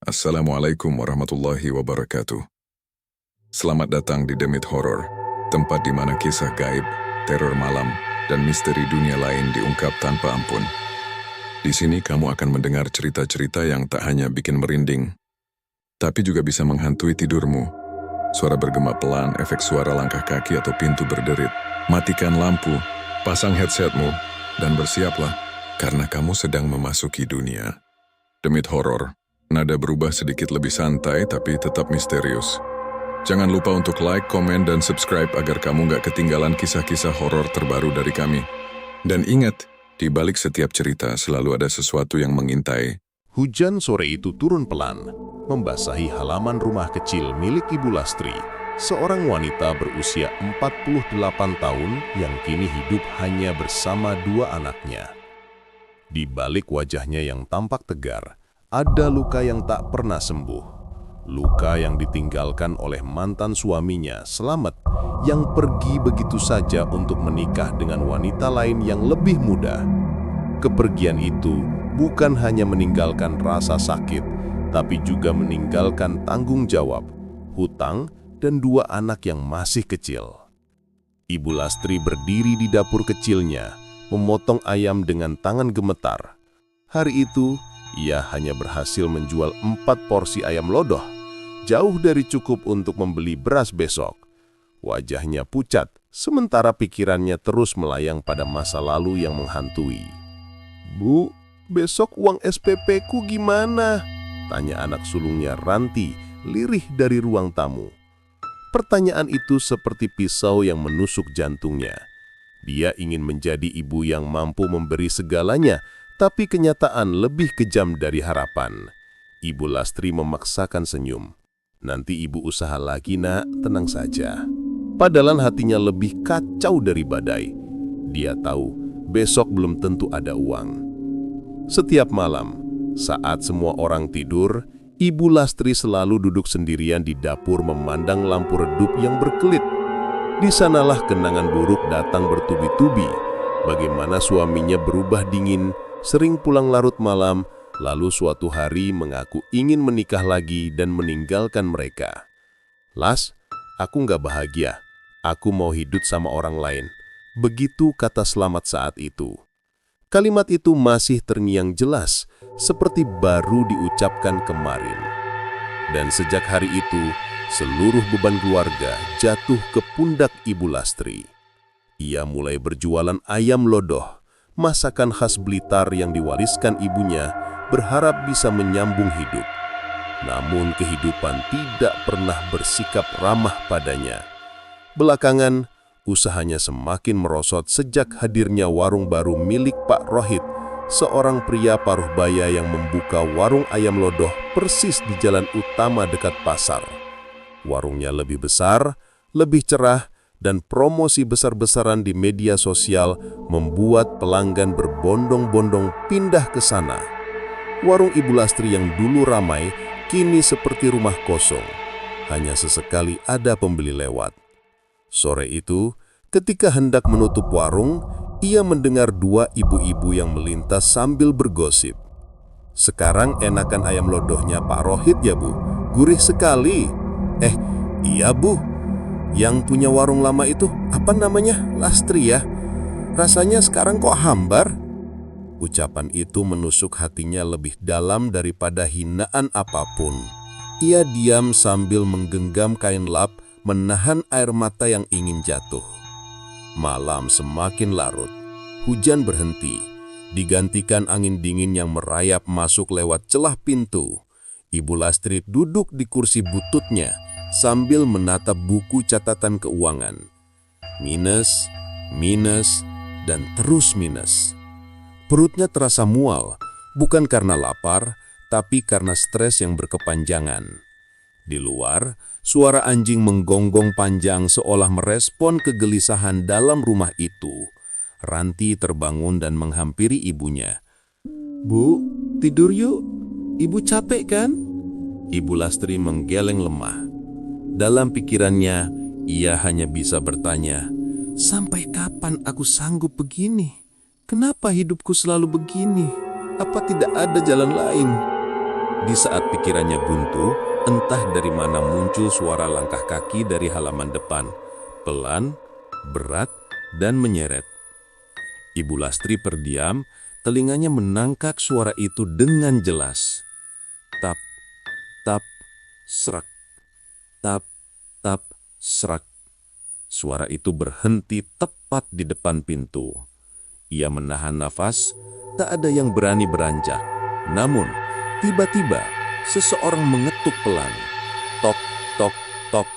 Assalamualaikum warahmatullahi wabarakatuh. Selamat datang di Demit Horror, tempat di mana kisah gaib, teror malam, dan misteri dunia lain diungkap tanpa ampun. Di sini kamu akan mendengar cerita-cerita yang tak hanya bikin merinding, tapi juga bisa menghantui tidurmu. Suara bergema pelan, efek suara langkah kaki atau pintu berderit. Matikan lampu, pasang headsetmu, dan bersiaplah, karena kamu sedang memasuki dunia Demit Horror. Nada berubah sedikit lebih santai tapi tetap misterius. Jangan lupa untuk like, komen, dan subscribe agar kamu nggak ketinggalan kisah-kisah horor terbaru dari kami. Dan ingat, di balik setiap cerita selalu ada sesuatu yang mengintai. Hujan sore itu turun pelan, membasahi halaman rumah kecil milik Ibu Lastri, seorang wanita berusia 48 tahun yang kini hidup hanya bersama dua anaknya. Di balik wajahnya yang tampak tegar, ada luka yang tak pernah sembuh. Luka yang ditinggalkan oleh mantan suaminya, Slamet, yang pergi begitu saja untuk menikah dengan wanita lain yang lebih muda. Kepergian itu bukan hanya meninggalkan rasa sakit, tapi juga meninggalkan tanggung jawab, hutang, dan dua anak yang masih kecil. Ibu Lastri berdiri di dapur kecilnya, memotong ayam dengan tangan gemetar. Hari itu, ia hanya berhasil menjual 4 porsi ayam lodoh, jauh dari cukup untuk membeli beras besok. Wajahnya pucat, sementara pikirannya terus melayang pada masa lalu yang menghantui. "Bu, besok uang SPP-ku gimana?" tanya anak sulungnya Ranti, lirih dari ruang tamu. Pertanyaan itu seperti pisau yang menusuk jantungnya. Dia ingin menjadi ibu yang mampu memberi segalanya, tapi kenyataan lebih kejam dari harapan. Ibu Lastri memaksakan senyum. "Nanti ibu usaha lagi, nak, tenang saja." Padahal hatinya lebih kacau dari badai. Dia tahu besok belum tentu ada uang. Setiap malam, saat semua orang tidur, Ibu Lastri selalu duduk sendirian di dapur memandang lampu redup yang berkelit. Di sanalah kenangan buruk datang bertubi-tubi. Bagaimana suaminya berubah dingin, sering pulang larut malam, lalu suatu hari mengaku ingin menikah lagi dan meninggalkan mereka. "Las, aku nggak bahagia. Aku mau hidup sama orang lain." Begitu kata Slamet saat itu. Kalimat itu masih terngiang jelas, seperti baru diucapkan kemarin. Dan sejak hari itu, seluruh beban keluarga jatuh ke pundak Ibu Lastri. Ia mulai berjualan ayam lodoh, masakan khas Blitar yang diwariskan ibunya, berharap bisa menyambung hidup. Namun kehidupan tidak pernah bersikap ramah padanya. Belakangan, usahanya semakin merosot sejak hadirnya warung baru milik Pak Rohit, seorang pria paruh baya yang membuka warung ayam lodoh persis di jalan utama dekat pasar. Warungnya lebih besar, lebih cerah, dan promosi besar-besaran di media sosial membuat pelanggan berbondong-bondong pindah ke sana. Warung Ibu Lastri yang dulu ramai, kini seperti rumah kosong. Hanya sesekali ada pembeli lewat. Sore itu, ketika hendak menutup warung, ia mendengar dua ibu-ibu yang melintas sambil bergosip. "Sekarang enakan ayam lodohnya Pak Rohit ya, Bu? Gurih sekali." Iya, Bu. Yang punya warung lama itu, apa namanya? Lastri ya? Rasanya sekarang kok hambar?" Ucapan itu menusuk hatinya lebih dalam daripada hinaan apapun. Ia diam sambil menggenggam kain lap, menahan air mata yang ingin jatuh. Malam semakin larut. Hujan berhenti, digantikan angin dingin yang merayap masuk lewat celah pintu. Ibu Lastri duduk di kursi bututnya sambil menatap buku catatan keuangan. Minus, minus, dan terus minus. Perutnya terasa mual, bukan karena lapar, tapi karena stres yang berkepanjangan. Di luar, suara anjing menggonggong panjang seolah merespon kegelisahan dalam rumah itu. Ranti terbangun dan menghampiri ibunya. "Bu, tidur yuk. Ibu capek kan?" Ibu Lastri menggeleng lemah. Dalam pikirannya, ia hanya bisa bertanya, "Sampai kapan aku sanggup begini? Kenapa hidupku selalu begini? Apa tidak ada jalan lain?" Di saat pikirannya buntu, entah dari mana muncul suara langkah kaki dari halaman depan. Pelan, berat, dan menyeret. Ibu Lastri terdiam, telinganya menangkap suara itu dengan jelas. Tap, tap, serak. Tap, tap, serak. Suara itu berhenti tepat di depan pintu. Ia menahan nafas, tak ada yang berani beranjak. Namun, tiba-tiba, seseorang mengetuk pelan. Tok, tok, tok.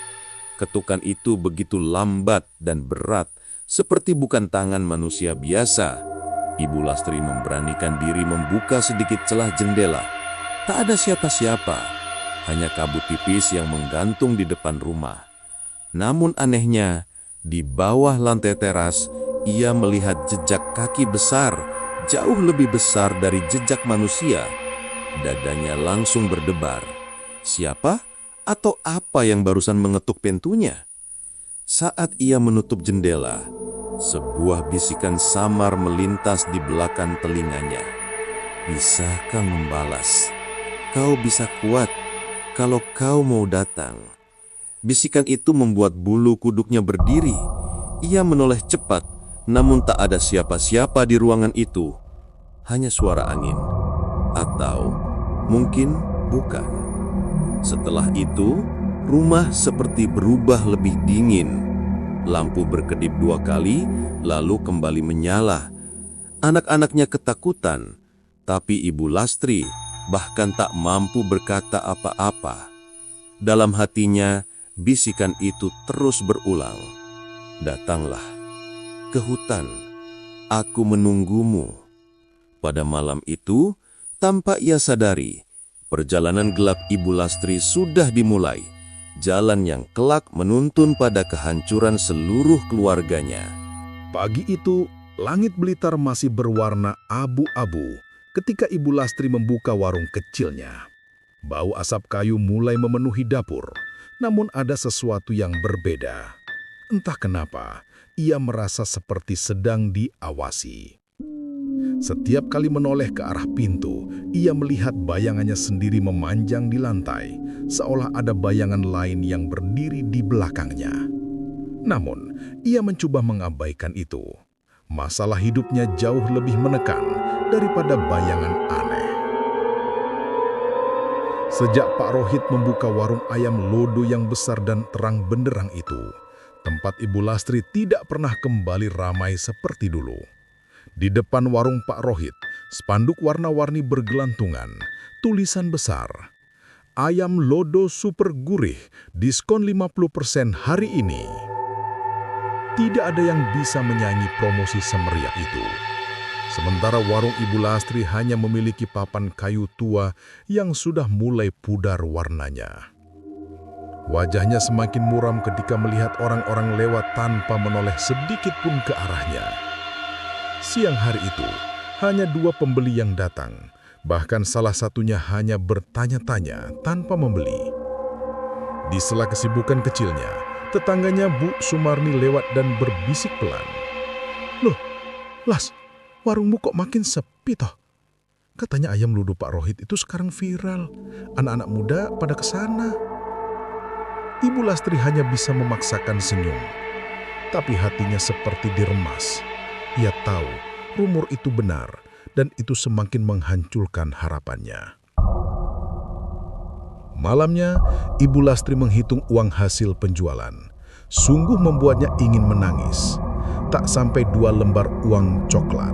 Ketukan itu begitu lambat dan berat, seperti bukan tangan manusia biasa. Ibu Lastri memberanikan diri membuka sedikit celah jendela. Tak ada siapa-siapa, hanya kabut tipis yang menggantung di depan rumah. Namun anehnya, di bawah lantai teras, ia melihat jejak kaki besar, jauh lebih besar dari jejak manusia. Dadanya langsung berdebar. Siapa atau apa yang barusan mengetuk pintunya? Saat ia menutup jendela, sebuah bisikan samar melintas di belakang telinganya. Bisakah membalas? Kau bisa kuat kalau kau mau datang. Bisikan itu membuat bulu kuduknya berdiri. Ia menoleh cepat, namun tak ada siapa-siapa di ruangan itu. Hanya suara angin. Atau mungkin bukan. Setelah itu, rumah seperti berubah lebih dingin. Lampu berkedip 2 kali, lalu kembali menyala. Anak-anaknya ketakutan, tapi Ibu Lastri bahkan tak mampu berkata apa-apa. Dalam hatinya, bisikan itu terus berulang. Datanglah ke hutan, aku menunggumu. Pada malam itu, tanpa ia sadari, perjalanan gelap Ibu Lastri sudah dimulai. Jalan yang kelak menuntun pada kehancuran seluruh keluarganya. Pagi itu, langit Blitar masih berwarna abu-abu ketika Ibu Lastri membuka warung kecilnya. Bau asap kayu mulai memenuhi dapur, namun ada sesuatu yang berbeda. Entah kenapa, ia merasa seperti sedang diawasi. Setiap kali menoleh ke arah pintu, ia melihat bayangannya sendiri memanjang di lantai, seolah ada bayangan lain yang berdiri di belakangnya. Namun, ia mencoba mengabaikan itu. Masalah hidupnya jauh lebih menekan daripada bayangan aneh. Sejak Pak Rohit membuka warung ayam lodo yang besar dan terang benderang itu, tempat Ibu Lastri tidak pernah kembali ramai seperti dulu. Di depan warung Pak Rohit, spanduk warna-warni bergelantungan, tulisan besar. Ayam lodo super gurih, diskon 50% hari ini. Tidak ada yang bisa menyanyi promosi semeriah itu. Sementara warung Ibu Lastri hanya memiliki papan kayu tua yang sudah mulai pudar warnanya. Wajahnya semakin muram ketika melihat orang-orang lewat tanpa menoleh sedikit pun ke arahnya. Siang hari itu, hanya 2 pembeli yang datang, bahkan salah satunya hanya bertanya-tanya tanpa membeli. Di sela kesibukan kecilnya, tetangganya Bu Sumarni lewat dan berbisik pelan. "Loh, Las, warungmu kok makin sepi toh? Katanya ayam ludo Pak Rohit itu sekarang viral, anak-anak muda pada kesana." Ibu Lastri hanya bisa memaksakan senyum, tapi hatinya seperti diremas. Ia tahu rumor itu benar dan itu semakin menghancurkan harapannya. Malamnya, Ibu Lastri menghitung uang hasil penjualan. Sungguh membuatnya ingin menangis. Tak sampai 2 lembar uang coklat.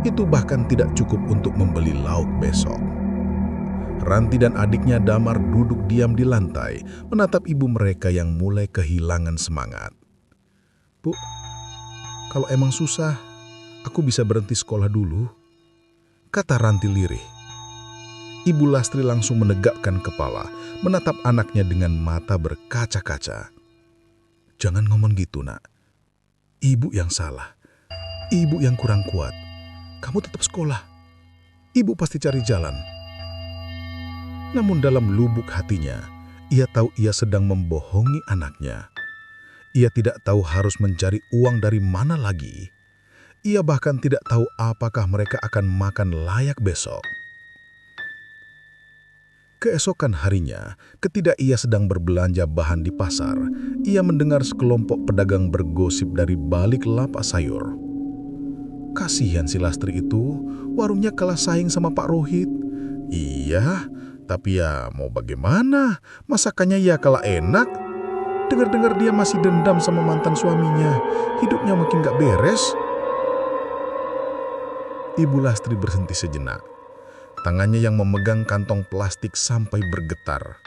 Itu bahkan tidak cukup untuk membeli lauk besok. Ranti dan adiknya Damar duduk diam di lantai, menatap ibu mereka yang mulai kehilangan semangat. "Bu, kalau emang susah, aku bisa berhenti sekolah dulu," kata Ranti lirih. Ibu Lastri langsung menegakkan kepala, menatap anaknya dengan mata berkaca-kaca. "Jangan ngomong gitu, Nak. Ibu yang salah. Ibu yang kurang kuat. Kamu tetap sekolah. Ibu pasti cari jalan." Namun dalam lubuk hatinya, ia tahu ia sedang membohongi anaknya. Ia tidak tahu harus mencari uang dari mana lagi. Ia bahkan tidak tahu apakah mereka akan makan layak besok. Keesokan harinya, ketika ia sedang berbelanja bahan di pasar, ia mendengar sekelompok pedagang bergosip dari balik lapak sayur. Kasihan si Lastri itu, warungnya kalah saing sama Pak Rohit. Iya, tapi ya mau bagaimana, masakannya ya kalah enak. Dengar-dengar dia masih dendam sama mantan suaminya, hidupnya makin gak beres. Ibu Lastri berhenti sejenak. Tangannya yang memegang kantong plastik sampai bergetar.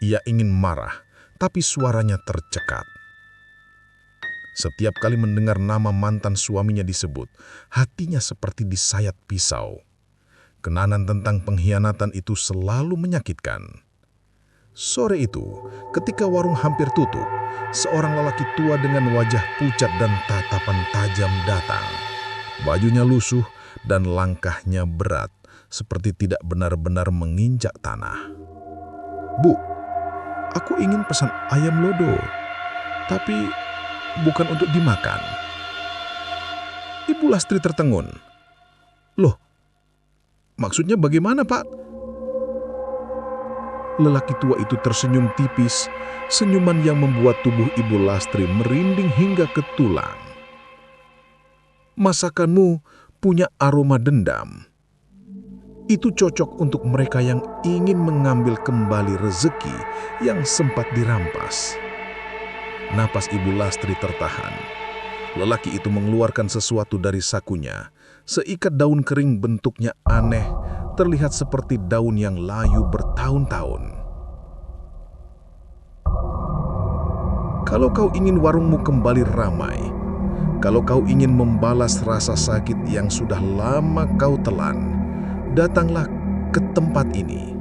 Ia ingin marah, tapi suaranya tercekat. Setiap kali mendengar nama mantan suaminya disebut, hatinya seperti disayat pisau. Kenangan tentang pengkhianatan itu selalu menyakitkan. Sore itu, ketika warung hampir tutup, seorang lelaki tua dengan wajah pucat dan tatapan tajam datang. Bajunya lusuh dan langkahnya berat, seperti tidak benar-benar menginjak tanah. "Bu, aku ingin pesan ayam lodo, tapi bukan untuk dimakan." Ibu Lastri tertengun. "Loh, maksudnya bagaimana, Pak?" Lelaki tua itu tersenyum tipis, senyuman yang membuat tubuh Ibu Lastri merinding hingga ke tulang. "Masakanmu punya aroma dendam. Itu cocok untuk mereka yang ingin mengambil kembali rezeki yang sempat dirampas." Napas Ibu Lastri tertahan. Lelaki itu mengeluarkan sesuatu dari sakunya. Seikat daun kering bentuknya aneh, terlihat seperti daun yang layu bertahun-tahun. "Kalau kau ingin warungmu kembali ramai, kalau kau ingin membalas rasa sakit yang sudah lama kau telan, datanglah ke tempat ini."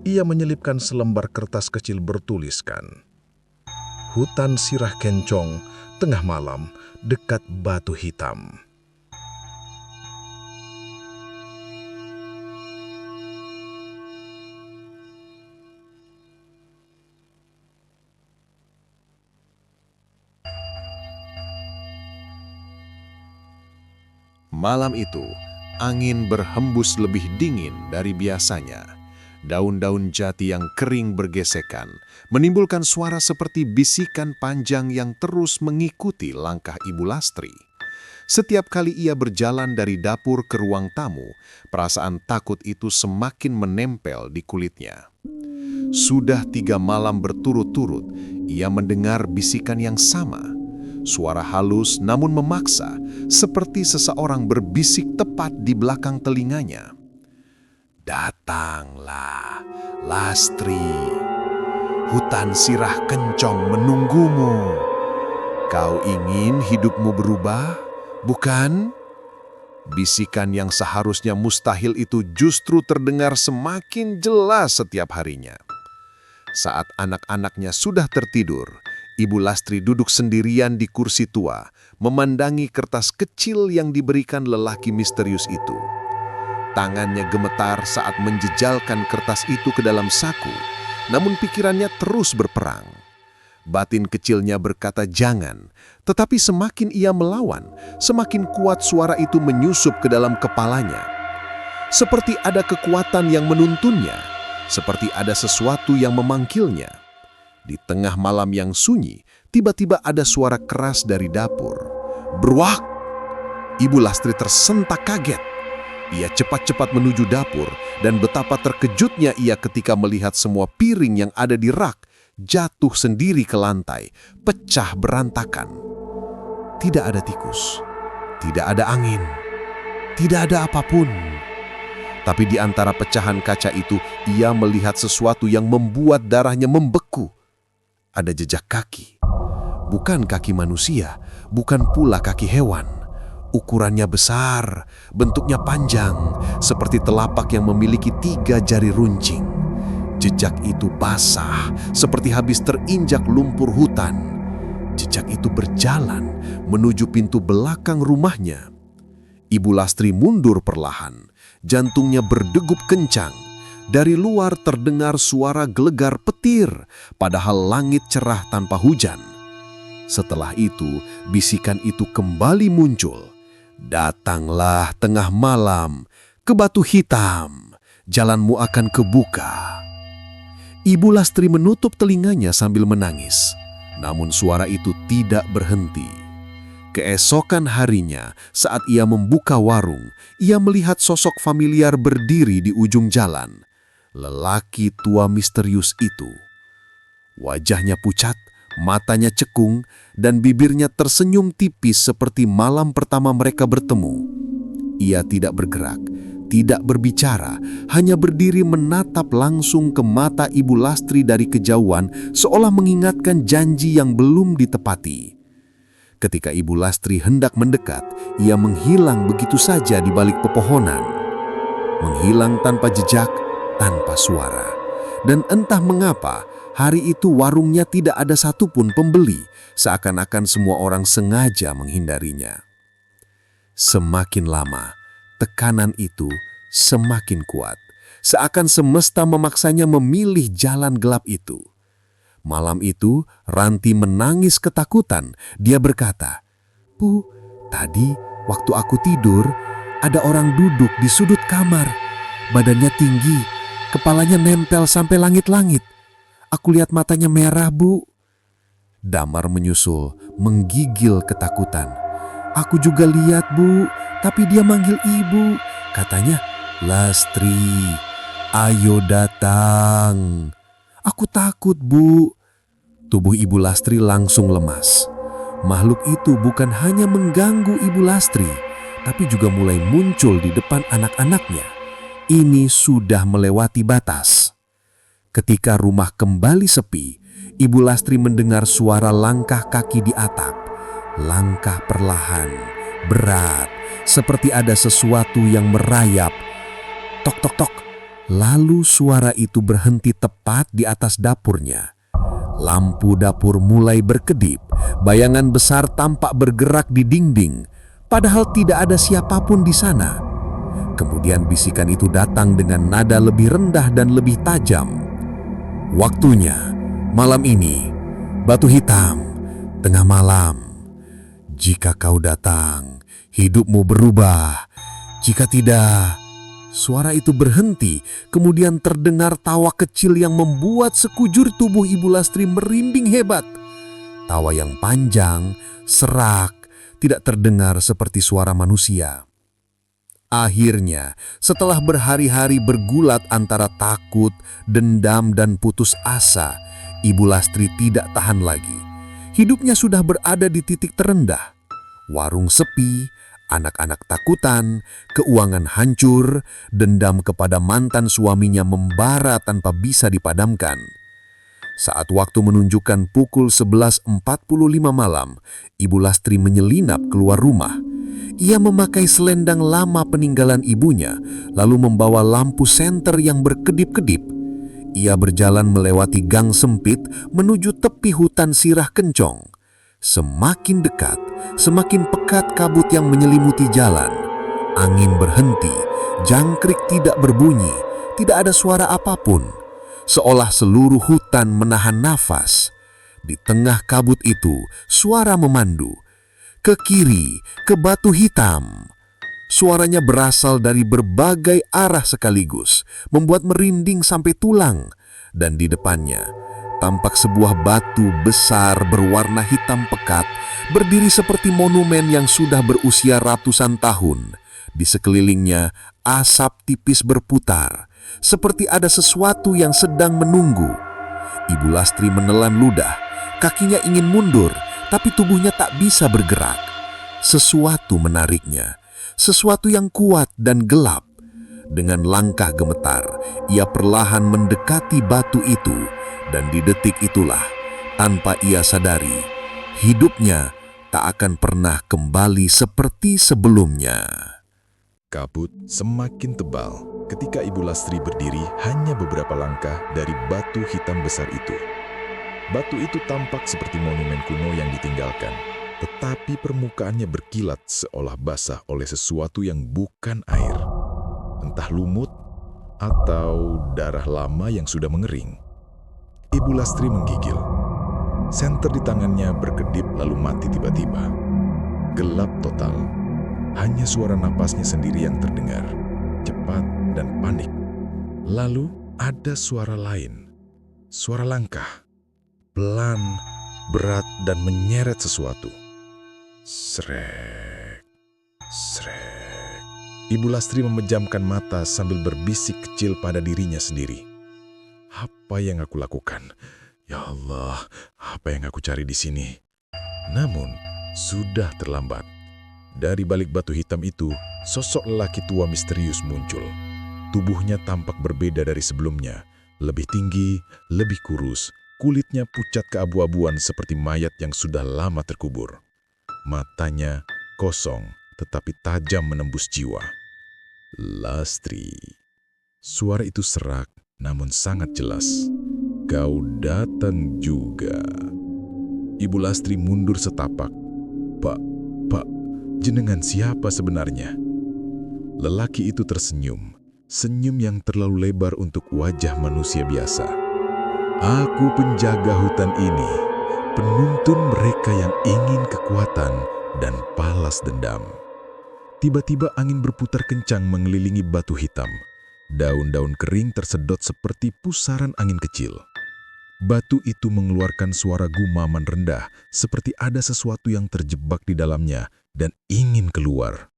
Ia menyelipkan selembar kertas kecil bertuliskan, "Hutan Sirah Kencong, tengah malam, dekat Batu Hitam." Malam itu, angin berhembus lebih dingin dari biasanya. Daun-daun jati yang kering bergesekan, menimbulkan suara seperti bisikan panjang yang terus mengikuti langkah Ibu Lastri. Setiap kali ia berjalan dari dapur ke ruang tamu, perasaan takut itu semakin menempel di kulitnya. Sudah 3 malam berturut-turut, ia mendengar bisikan yang sama. Suara halus namun memaksa, seperti seseorang berbisik tepat di belakang telinganya. "Datanglah, Lastri. Hutan Sirah Kencong menunggumu. Kau ingin hidupmu berubah, bukan?" Bisikan yang seharusnya mustahil itu justru terdengar semakin jelas setiap harinya. Saat anak-anaknya sudah tertidur, Ibu Lastri duduk sendirian di kursi tua, memandangi kertas kecil yang diberikan lelaki misterius itu. Tangannya gemetar saat menjejalkan kertas itu ke dalam saku, namun pikirannya terus berperang. Batin kecilnya berkata jangan, tetapi semakin ia melawan, semakin kuat suara itu menyusup ke dalam kepalanya. Seperti ada kekuatan yang menuntunnya, seperti ada sesuatu yang memanggilnya. Di tengah malam yang sunyi, tiba-tiba ada suara keras dari dapur. Bruak! Ibu Lastri tersentak kaget. Ia cepat-cepat menuju dapur, dan betapa terkejutnya ia ketika melihat semua piring yang ada di rak jatuh sendiri ke lantai, pecah berantakan. Tidak ada tikus, tidak ada angin, tidak ada apapun. Tapi di antara pecahan kaca itu, ia melihat sesuatu yang membuat darahnya membeku. Ada jejak kaki. Bukan kaki manusia, bukan pula kaki hewan. Ukurannya besar, bentuknya panjang, seperti telapak yang memiliki 3 jari runcing. Jejak itu basah, seperti habis terinjak lumpur hutan. Jejak itu berjalan menuju pintu belakang rumahnya. Ibu Lastri mundur perlahan, jantungnya berdegup kencang. Dari luar terdengar suara gelegar petir, padahal langit cerah tanpa hujan. Setelah itu, bisikan itu kembali muncul. Datanglah tengah malam ke Batu Hitam. jalanmu akan kebuka." Ibu Lastri menutup telinganya sambil menangis, namun suara itu tidak berhenti. Keesokan harinya, saat ia membuka warung, ia melihat sosok familiar berdiri di ujung jalan. Lelaki tua misterius itu. Wajahnya pucat, matanya cekung, dan bibirnya tersenyum tipis seperti malam pertama mereka bertemu. Ia tidak bergerak, tidak berbicara, hanya berdiri menatap langsung ke mata Ibu Lastri dari kejauhan, seolah mengingatkan janji yang belum ditepati. Ketika Ibu Lastri hendak mendekat, ia menghilang begitu saja di balik pepohonan. Menghilang tanpa jejak, tanpa suara. Dan entah mengapa, hari itu warungnya tidak ada satupun pembeli, seakan-akan semua orang sengaja menghindarinya. Semakin lama, tekanan itu semakin kuat, seakan semesta memaksanya memilih jalan gelap itu. Malam itu, Ranti menangis ketakutan. Dia berkata, "Bu, tadi waktu aku tidur, ada orang duduk di sudut kamar. Badannya tinggi, kepalanya nempel sampai langit-langit. Aku lihat matanya merah, Bu." Damar menyusul, menggigil ketakutan. "Aku juga lihat, Bu, tapi dia manggil Ibu. Katanya, 'Lastri, ayo datang.' Aku takut, Bu." Tubuh Ibu Lastri langsung lemas. Makhluk itu bukan hanya mengganggu Ibu Lastri, tapi juga mulai muncul di depan anak-anaknya. Ini sudah melewati batas. Ketika rumah kembali sepi, Ibu Lastri mendengar suara langkah kaki di atap. Langkah perlahan, berat, seperti ada sesuatu yang merayap. Tok, tok, tok. Lalu suara itu berhenti tepat di atas dapurnya. Lampu dapur mulai berkedip, bayangan besar tampak bergerak di dinding, padahal tidak ada siapapun di sana. Kemudian bisikan itu datang dengan nada lebih rendah dan lebih tajam. "Waktunya, malam ini, batu hitam, tengah malam. Jika kau datang, hidupmu berubah. Jika tidak..." Suara itu berhenti, kemudian terdengar tawa kecil yang membuat sekujur tubuh Ibu Lastri merinding hebat. Tawa yang panjang, serak, tidak terdengar seperti suara manusia. Akhirnya, setelah berhari-hari bergulat antara takut, dendam, dan putus asa, Ibu Lastri tidak tahan lagi. Hidupnya sudah berada di titik terendah. Warung sepi, anak-anak takutan, keuangan hancur, dendam kepada mantan suaminya membara tanpa bisa dipadamkan. Saat waktu menunjukkan pukul 11.45 malam, Ibu Lastri menyelinap keluar rumah. Ia memakai selendang lama peninggalan ibunya, lalu membawa lampu senter yang berkedip-kedip. Ia berjalan melewati gang sempit menuju tepi hutan sirah kencong. Semakin dekat, semakin pekat kabut yang menyelimuti jalan. Angin berhenti, jangkrik tidak berbunyi, tidak ada suara apapun. Seolah seluruh hutan menahan nafas. Di tengah kabut itu, suara memandu. Ke kiri, ke batu hitam. Suaranya berasal dari berbagai arah sekaligus, membuat merinding sampai tulang. Dan di depannya, tampak sebuah batu besar berwarna hitam pekat, berdiri seperti monumen yang sudah berusia ratusan tahun. Di sekelilingnya, asap tipis berputar, seperti ada sesuatu yang sedang menunggu. Ibu Lastri menelan ludah, kakinya ingin mundur, tapi tubuhnya tak bisa bergerak. Sesuatu menariknya, sesuatu yang kuat dan gelap. Dengan langkah gemetar, ia perlahan mendekati batu itu. Dan di detik itulah, tanpa ia sadari, hidupnya tak akan pernah kembali seperti sebelumnya. Kabut semakin tebal ketika Ibu Lastri berdiri hanya beberapa langkah dari batu hitam besar itu. Batu itu tampak seperti monumen kuno yang ditinggalkan, tetapi permukaannya berkilat seolah basah oleh sesuatu yang bukan air. Entah lumut atau darah lama yang sudah mengering. Ibu Lastri menggigil. Senter di tangannya berkedip lalu mati tiba-tiba. Gelap total. Hanya suara napasnya sendiri yang terdengar, cepat dan panik. Lalu ada suara lain, suara langkah, pelan, berat dan menyeret sesuatu. Srek, srek. Ibu Lastri memejamkan mata sambil berbisik kecil pada dirinya sendiri. Apa yang aku lakukan? Ya Allah, apa yang aku cari di sini? Namun, sudah terlambat. Dari balik batu hitam itu, sosok lelaki tua misterius muncul. Tubuhnya tampak berbeda dari sebelumnya. Lebih tinggi, lebih kurus, kulitnya pucat keabu-abuan seperti mayat yang sudah lama terkubur. Matanya kosong, tetapi tajam menembus jiwa. Lastri. Suara itu serak, namun sangat jelas. Kau datang juga. Ibu Lastri mundur setapak. Pak, jenengan siapa sebenarnya? Lelaki itu tersenyum. Senyum yang terlalu lebar untuk wajah manusia biasa. Aku penjaga hutan ini, penuntun mereka yang ingin kekuatan dan balas dendam. Tiba-tiba angin berputar kencang mengelilingi batu hitam. Daun-daun kering tersedot seperti pusaran angin kecil. Batu itu mengeluarkan suara gumaman rendah, seperti ada sesuatu yang terjebak di dalamnya dan ingin keluar.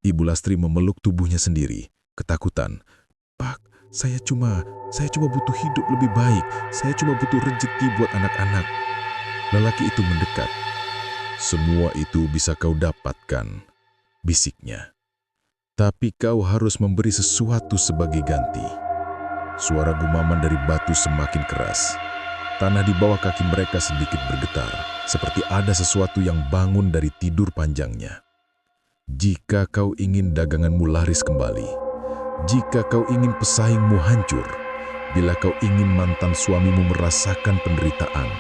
Ibu Lastri memeluk tubuhnya sendiri, ketakutan. Pak, saya cuma butuh hidup lebih baik. Saya cuma butuh rezeki buat anak-anak. Lelaki itu mendekat. Semua itu bisa kau dapatkan, bisiknya. Tapi kau harus memberi sesuatu sebagai ganti. Suara gumaman dari batu semakin keras. Tanah di bawah kaki mereka sedikit bergetar, seperti ada sesuatu yang bangun dari tidur panjangnya. Jika kau ingin daganganmu laris kembali, jika kau ingin pesaingmu hancur, bila kau ingin mantan suamimu merasakan penderitaan.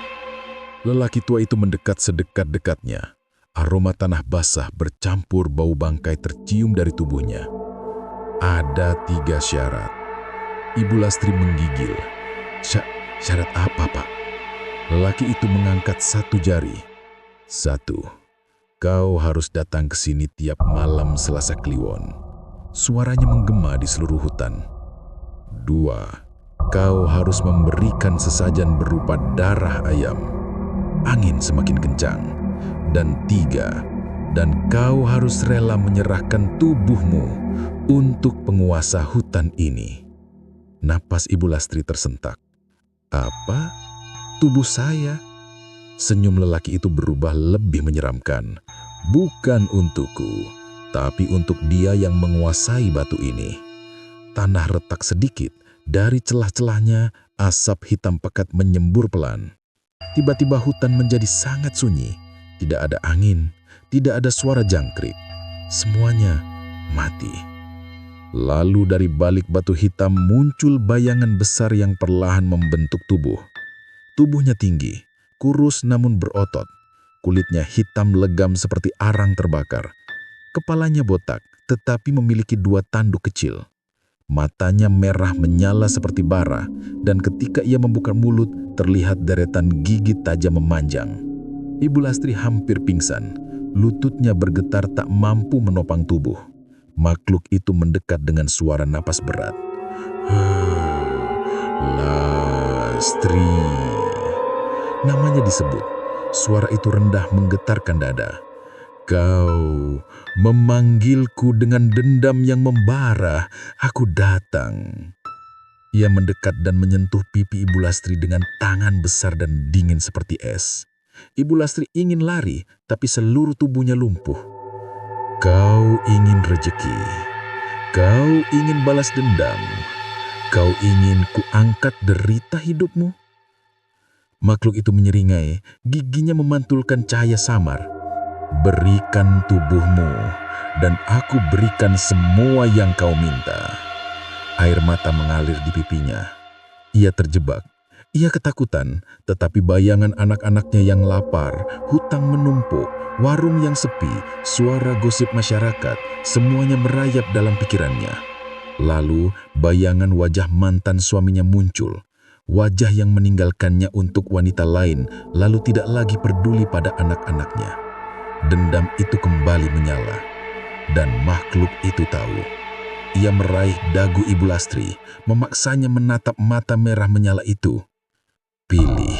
Lelaki tua itu mendekat sedekat-dekatnya. Aroma tanah basah bercampur bau bangkai tercium dari tubuhnya. Ada 3 syarat. Ibu Lastri menggigil. Syarat apa, Pak? Lelaki itu mengangkat 1 jari. 1. Kau harus datang ke sini tiap malam Selasa Kliwon. Suaranya menggema di seluruh hutan. 2. Kau harus memberikan sesajen berupa darah ayam. Angin semakin kencang. Dan 3. Dan kau harus rela menyerahkan tubuhmu untuk penguasa hutan ini. Napas Ibu Lastri tersentak. Apa? Tubuh saya? Senyum lelaki itu berubah lebih menyeramkan. Bukan untukku, tapi untuk dia yang menguasai batu ini. Tanah retak sedikit. Dari celah-celahnya, asap hitam pekat menyembur pelan. Tiba-tiba hutan menjadi sangat sunyi. Tidak ada angin, tidak ada suara jangkrik. Semuanya mati. Lalu dari balik batu hitam muncul bayangan besar yang perlahan membentuk tubuh. Tubuhnya tinggi, kurus namun berotot. Kulitnya hitam legam seperti arang terbakar. Kepalanya botak, tetapi memiliki 2 tanduk kecil. Matanya merah menyala seperti bara, dan ketika ia membuka mulut, terlihat deretan gigi tajam memanjang. Ibu Lastri hampir pingsan. Lututnya bergetar tak mampu menopang tubuh. Makhluk itu mendekat dengan suara napas berat. Lastri. Namanya disebut. Suara itu rendah menggetarkan dada. Kau memanggilku dengan dendam yang membara. Aku datang. Ia mendekat dan menyentuh pipi Ibu Lastri dengan tangan besar dan dingin seperti es. Ibu Lastri ingin lari, tapi seluruh tubuhnya lumpuh. Kau ingin rezeki. Kau ingin balas dendam. Kau ingin kuangkat derita hidupmu. Makhluk itu menyeringai, giginya memantulkan cahaya samar. Berikan tubuhmu, dan aku berikan semua yang kau minta. Air mata mengalir di pipinya. Ia terjebak. Ia ketakutan, tetapi bayangan anak-anaknya yang lapar, hutang menumpuk, warung yang sepi, suara gosip masyarakat, semuanya merayap dalam pikirannya. Lalu, bayangan wajah mantan suaminya muncul. Wajah yang meninggalkannya untuk wanita lain, lalu tidak lagi peduli pada anak-anaknya. Dendam itu kembali menyala. Dan makhluk itu tahu. Ia meraih dagu Ibu Lastri, memaksanya menatap mata merah menyala itu. "Pilih,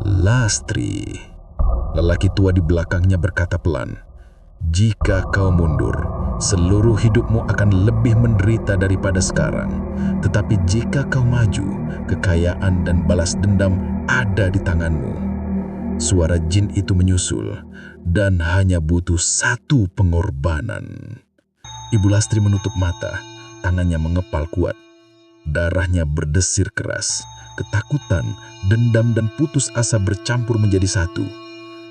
Lastri." Lelaki tua di belakangnya berkata pelan, "Jika kau mundur, seluruh hidupmu akan lebih menderita daripada sekarang. Tetapi jika kau maju, kekayaan dan balas dendam ada di tanganmu." Suara jin itu menyusul, dan hanya butuh satu pengorbanan. Ibu Lastri menutup mata, tangannya mengepal kuat. Darahnya berdesir keras. Ketakutan, dendam, dan putus asa bercampur menjadi satu.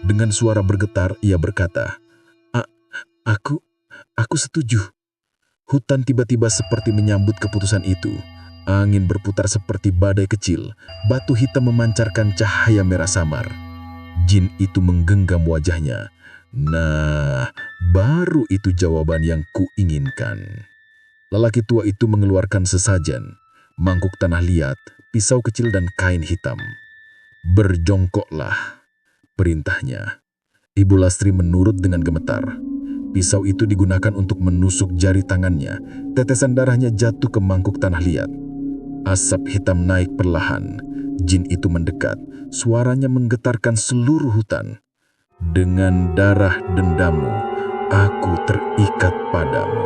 Dengan suara bergetar, ia berkata, Aku setuju." Hutan tiba-tiba seperti menyambut keputusan itu. Angin berputar seperti badai kecil. Batu hitam memancarkan cahaya merah samar. Jin itu menggenggam wajahnya. Nah, baru itu jawaban yang kuinginkan. Lelaki tua itu mengeluarkan sesajen, mangkuk tanah liat, pisau kecil dan kain hitam. "Berjongkoklah," perintahnya. Ibu Lastri menurut dengan gemetar. Pisau itu digunakan untuk menusuk jari tangannya. Tetesan darahnya jatuh ke mangkuk tanah liat. Asap hitam naik perlahan. Jin itu mendekat. Suaranya menggetarkan seluruh hutan. "Dengan darah dendammu, aku terikat padamu."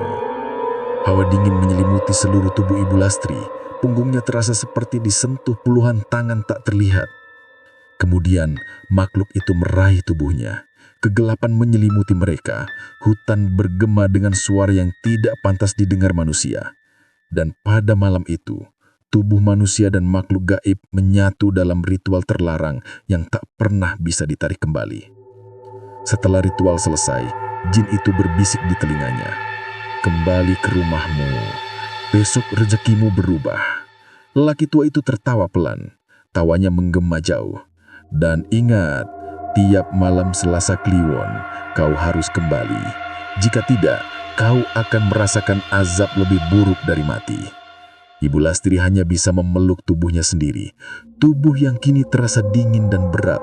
Hawa dingin menyelimuti seluruh tubuh Ibu Lastri. Punggungnya terasa seperti disentuh puluhan tangan tak terlihat. Kemudian makhluk itu meraih tubuhnya. Kegelapan menyelimuti mereka. Hutan bergema dengan suara yang tidak pantas didengar manusia. Dan pada malam itu, tubuh manusia dan makhluk gaib menyatu dalam ritual terlarang yang tak pernah bisa ditarik kembali. Setelah ritual selesai, jin itu berbisik di telinganya, "Kembali ke rumahmu. Besok rezekimu berubah." Lelaki tua itu tertawa pelan. Tawanya menggema jauh. "Dan ingat, tiap malam Selasa Kliwon, kau harus kembali. Jika tidak, kau akan merasakan azab lebih buruk dari mati." Ibu Lastri hanya bisa memeluk tubuhnya sendiri. Tubuh yang kini terasa dingin dan berat,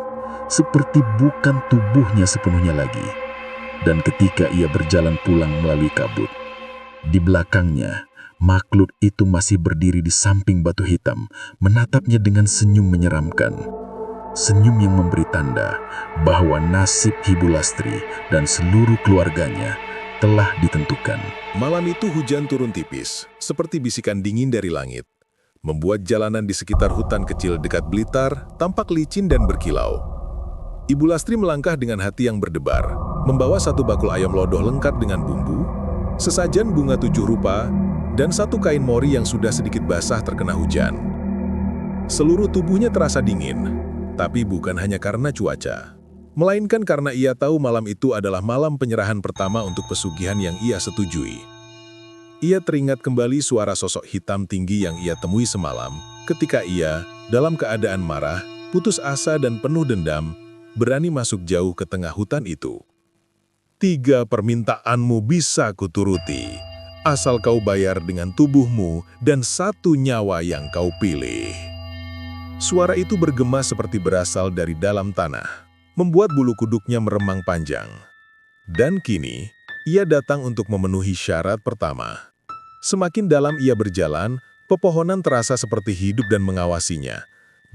seperti bukan tubuhnya sepenuhnya lagi. Dan ketika ia berjalan pulang melalui kabut, di belakangnya, makhluk itu masih berdiri di samping batu hitam, menatapnya dengan senyum menyeramkan. Senyum yang memberi tanda bahwa nasib Ibu Lastri dan seluruh keluarganya telah ditentukan. Malam itu hujan turun tipis, seperti bisikan dingin dari langit, membuat jalanan di sekitar hutan kecil dekat Blitar tampak licin dan berkilau. Ibu Lastri melangkah dengan hati yang berdebar, membawa satu bakul ayam lodoh lengkap dengan bumbu, sesajen bunga 7 rupa, dan satu kain mori yang sudah sedikit basah terkena hujan. Seluruh tubuhnya terasa dingin, tapi bukan hanya karena cuaca, melainkan karena ia tahu malam itu adalah malam penyerahan pertama untuk pesugihan yang ia setujui. Ia teringat kembali suara sosok hitam tinggi yang ia temui semalam ketika ia, dalam keadaan marah, putus asa dan penuh dendam, berani masuk jauh ke tengah hutan itu. "3 permintaanmu bisa kuturuti, asal kau bayar dengan tubuhmu dan 1 nyawa yang kau pilih." Suara itu bergema seperti berasal dari dalam tanah, membuat bulu kuduknya meremang panjang. Dan kini, ia datang untuk memenuhi syarat pertama. Semakin dalam ia berjalan, pepohonan terasa seperti hidup dan mengawasinya.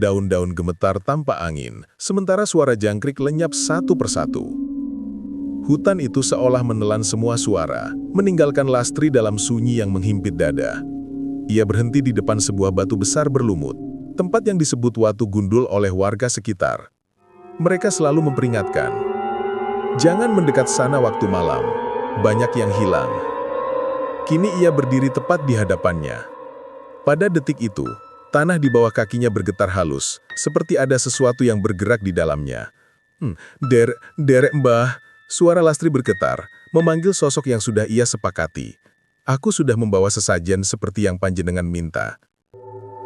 Daun-daun gemetar tanpa angin, sementara suara jangkrik lenyap satu persatu. Hutan itu seolah menelan semua suara, meninggalkan Lastri dalam sunyi yang menghimpit dada. Ia berhenti di depan sebuah batu besar berlumut, tempat yang disebut Watu Gundul oleh warga sekitar. Mereka selalu memperingatkan, "Jangan mendekat sana waktu malam, banyak yang hilang." Kini ia berdiri tepat di hadapannya. Pada detik itu, tanah di bawah kakinya bergetar halus, seperti ada sesuatu yang bergerak di dalamnya. Derek Mbah," suara Lastri bergetar, memanggil sosok yang sudah ia sepakati. "Aku sudah membawa sesajen seperti yang panjenengan minta."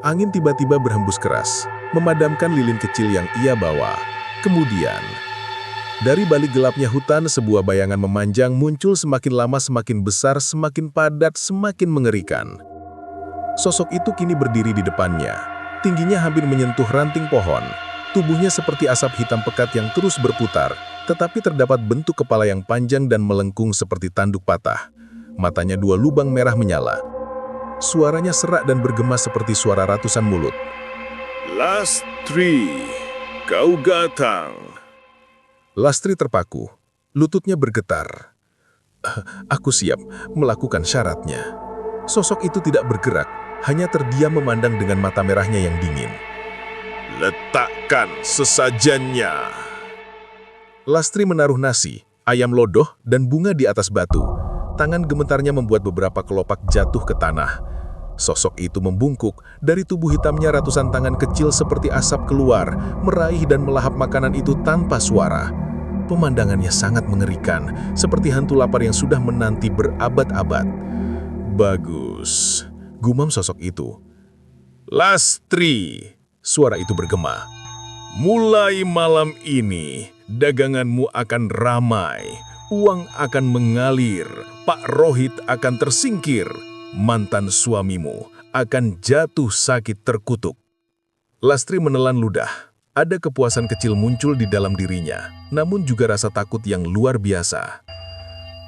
Angin tiba-tiba berhembus keras, memadamkan lilin kecil yang ia bawa. Kemudian, dari balik gelapnya hutan, sebuah bayangan memanjang muncul semakin lama semakin besar, semakin padat, semakin mengerikan. Sosok itu kini berdiri di depannya. Tingginya hampir menyentuh ranting pohon. Tubuhnya seperti asap hitam pekat yang terus berputar, tetapi terdapat bentuk kepala yang panjang dan melengkung seperti tanduk patah. Matanya 2 lubang merah menyala. Suaranya serak dan bergema seperti suara ratusan mulut. Lastri, kau datang. Lastri terpaku, lututnya bergetar. Aku siap melakukan syaratnya. Sosok itu tidak bergerak, hanya terdiam memandang dengan mata merahnya yang dingin. Letakkan sesajennya. Lastri menaruh nasi, ayam lodoh, dan bunga di atas batu. Tangan gemetarnya membuat beberapa kelopak jatuh ke tanah. Sosok itu membungkuk, dari tubuh hitamnya ratusan tangan kecil seperti asap keluar, meraih dan melahap makanan itu tanpa suara. Pemandangannya sangat mengerikan, seperti hantu lapar yang sudah menanti berabad-abad. Bagus, gumam sosok itu. Lastri, suara itu bergema. Mulai malam ini, daganganmu akan ramai, uang akan mengalir, Pak Rohit akan tersingkir, mantan suamimu akan jatuh sakit terkutuk. Lastri menelan ludah. Ada kepuasan kecil muncul di dalam dirinya, namun juga rasa takut yang luar biasa.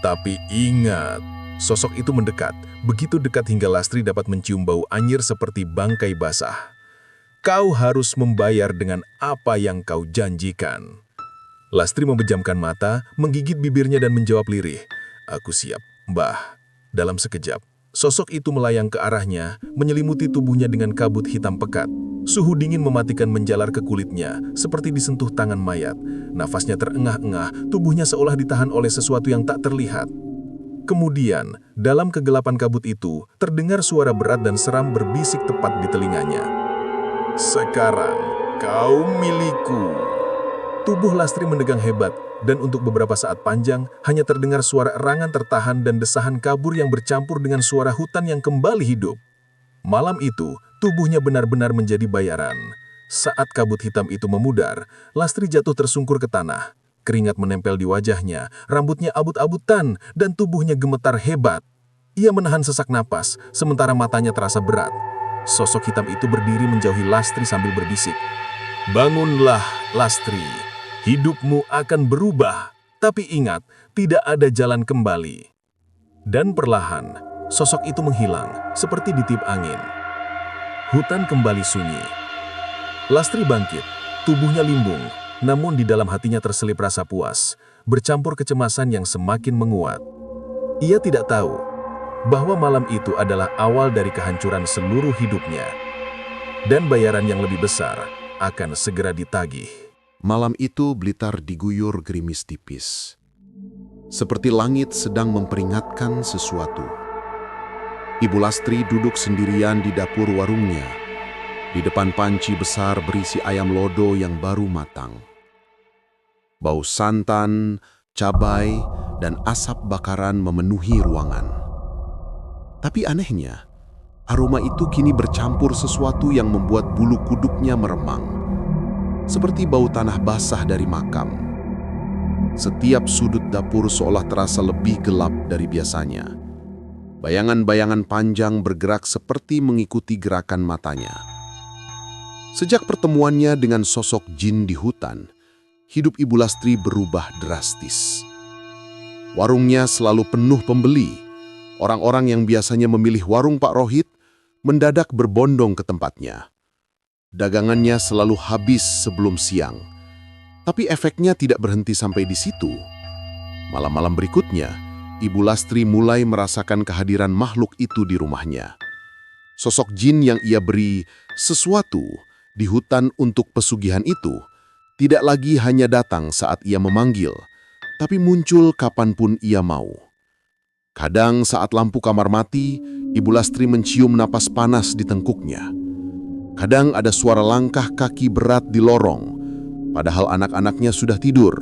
Tapi ingat, sosok itu mendekat, begitu dekat hingga Lastri dapat mencium bau anyir seperti bangkai basah. Kau harus membayar dengan apa yang kau janjikan. Lastri memejamkan mata, menggigit bibirnya dan menjawab lirih. Aku siap, Mbah. Dalam sekejap, sosok itu melayang ke arahnya, menyelimuti tubuhnya dengan kabut hitam pekat. Suhu dingin mematikan menjalar ke kulitnya, seperti disentuh tangan mayat. Nafasnya terengah-engah, tubuhnya seolah ditahan oleh sesuatu yang tak terlihat. Kemudian, dalam kegelapan kabut itu, terdengar suara berat dan seram berbisik tepat di telinganya. Sekarang, kau milikku. Tubuh Lastri mendegang hebat, dan untuk beberapa saat panjang, hanya terdengar suara erangan tertahan dan desahan kabur yang bercampur dengan suara hutan yang kembali hidup. Malam itu, tubuhnya benar-benar menjadi bayaran. Saat kabut hitam itu memudar, Lastri jatuh tersungkur ke tanah. Keringat menempel di wajahnya, rambutnya abut-abutan, dan tubuhnya gemetar hebat. Ia menahan sesak napas, sementara matanya terasa berat. Sosok hitam itu berdiri menjauhi Lastri sambil berbisik. Bangunlah, Lastri. Hidupmu akan berubah. Tapi ingat, tidak ada jalan kembali. Dan perlahan, sosok itu menghilang, seperti ditiup angin. Hutan kembali sunyi. Lastri bangkit, tubuhnya limbung, namun di dalam hatinya terselip rasa puas, bercampur kecemasan yang semakin menguat. Ia tidak tahu bahwa malam itu adalah awal dari kehancuran seluruh hidupnya. Dan bayaran yang lebih besar akan segera ditagih. Malam itu Blitar diguyur gerimis tipis. Seperti langit sedang memperingatkan sesuatu. Ibu Lastri duduk sendirian di dapur warungnya. Di depan panci besar berisi ayam lodo yang baru matang. Bau santan, cabai, dan asap bakaran memenuhi ruangan. Tapi anehnya, aroma itu kini bercampur sesuatu yang membuat bulu kuduknya meremang. Seperti bau tanah basah dari makam. Setiap sudut dapur seolah terasa lebih gelap dari biasanya. Bayangan-bayangan panjang bergerak seperti mengikuti gerakan matanya. Sejak pertemuannya dengan sosok jin di hutan, hidup Ibu Lastri berubah drastis. Warungnya selalu penuh pembeli. Orang-orang yang biasanya memilih warung Pak Rohit mendadak berbondong ke tempatnya. Dagangannya selalu habis sebelum siang. Tapi efeknya tidak berhenti sampai di situ. Malam-malam berikutnya, Ibu Lastri mulai merasakan kehadiran makhluk itu di rumahnya. Sosok jin yang ia beri sesuatu di hutan untuk pesugihan itu tidak lagi hanya datang saat ia memanggil, tapi muncul kapanpun ia mau. Kadang saat lampu kamar mati, Ibu Lastri mencium napas panas di tengkuknya. Kadang ada suara langkah kaki berat di lorong, padahal anak-anaknya sudah tidur.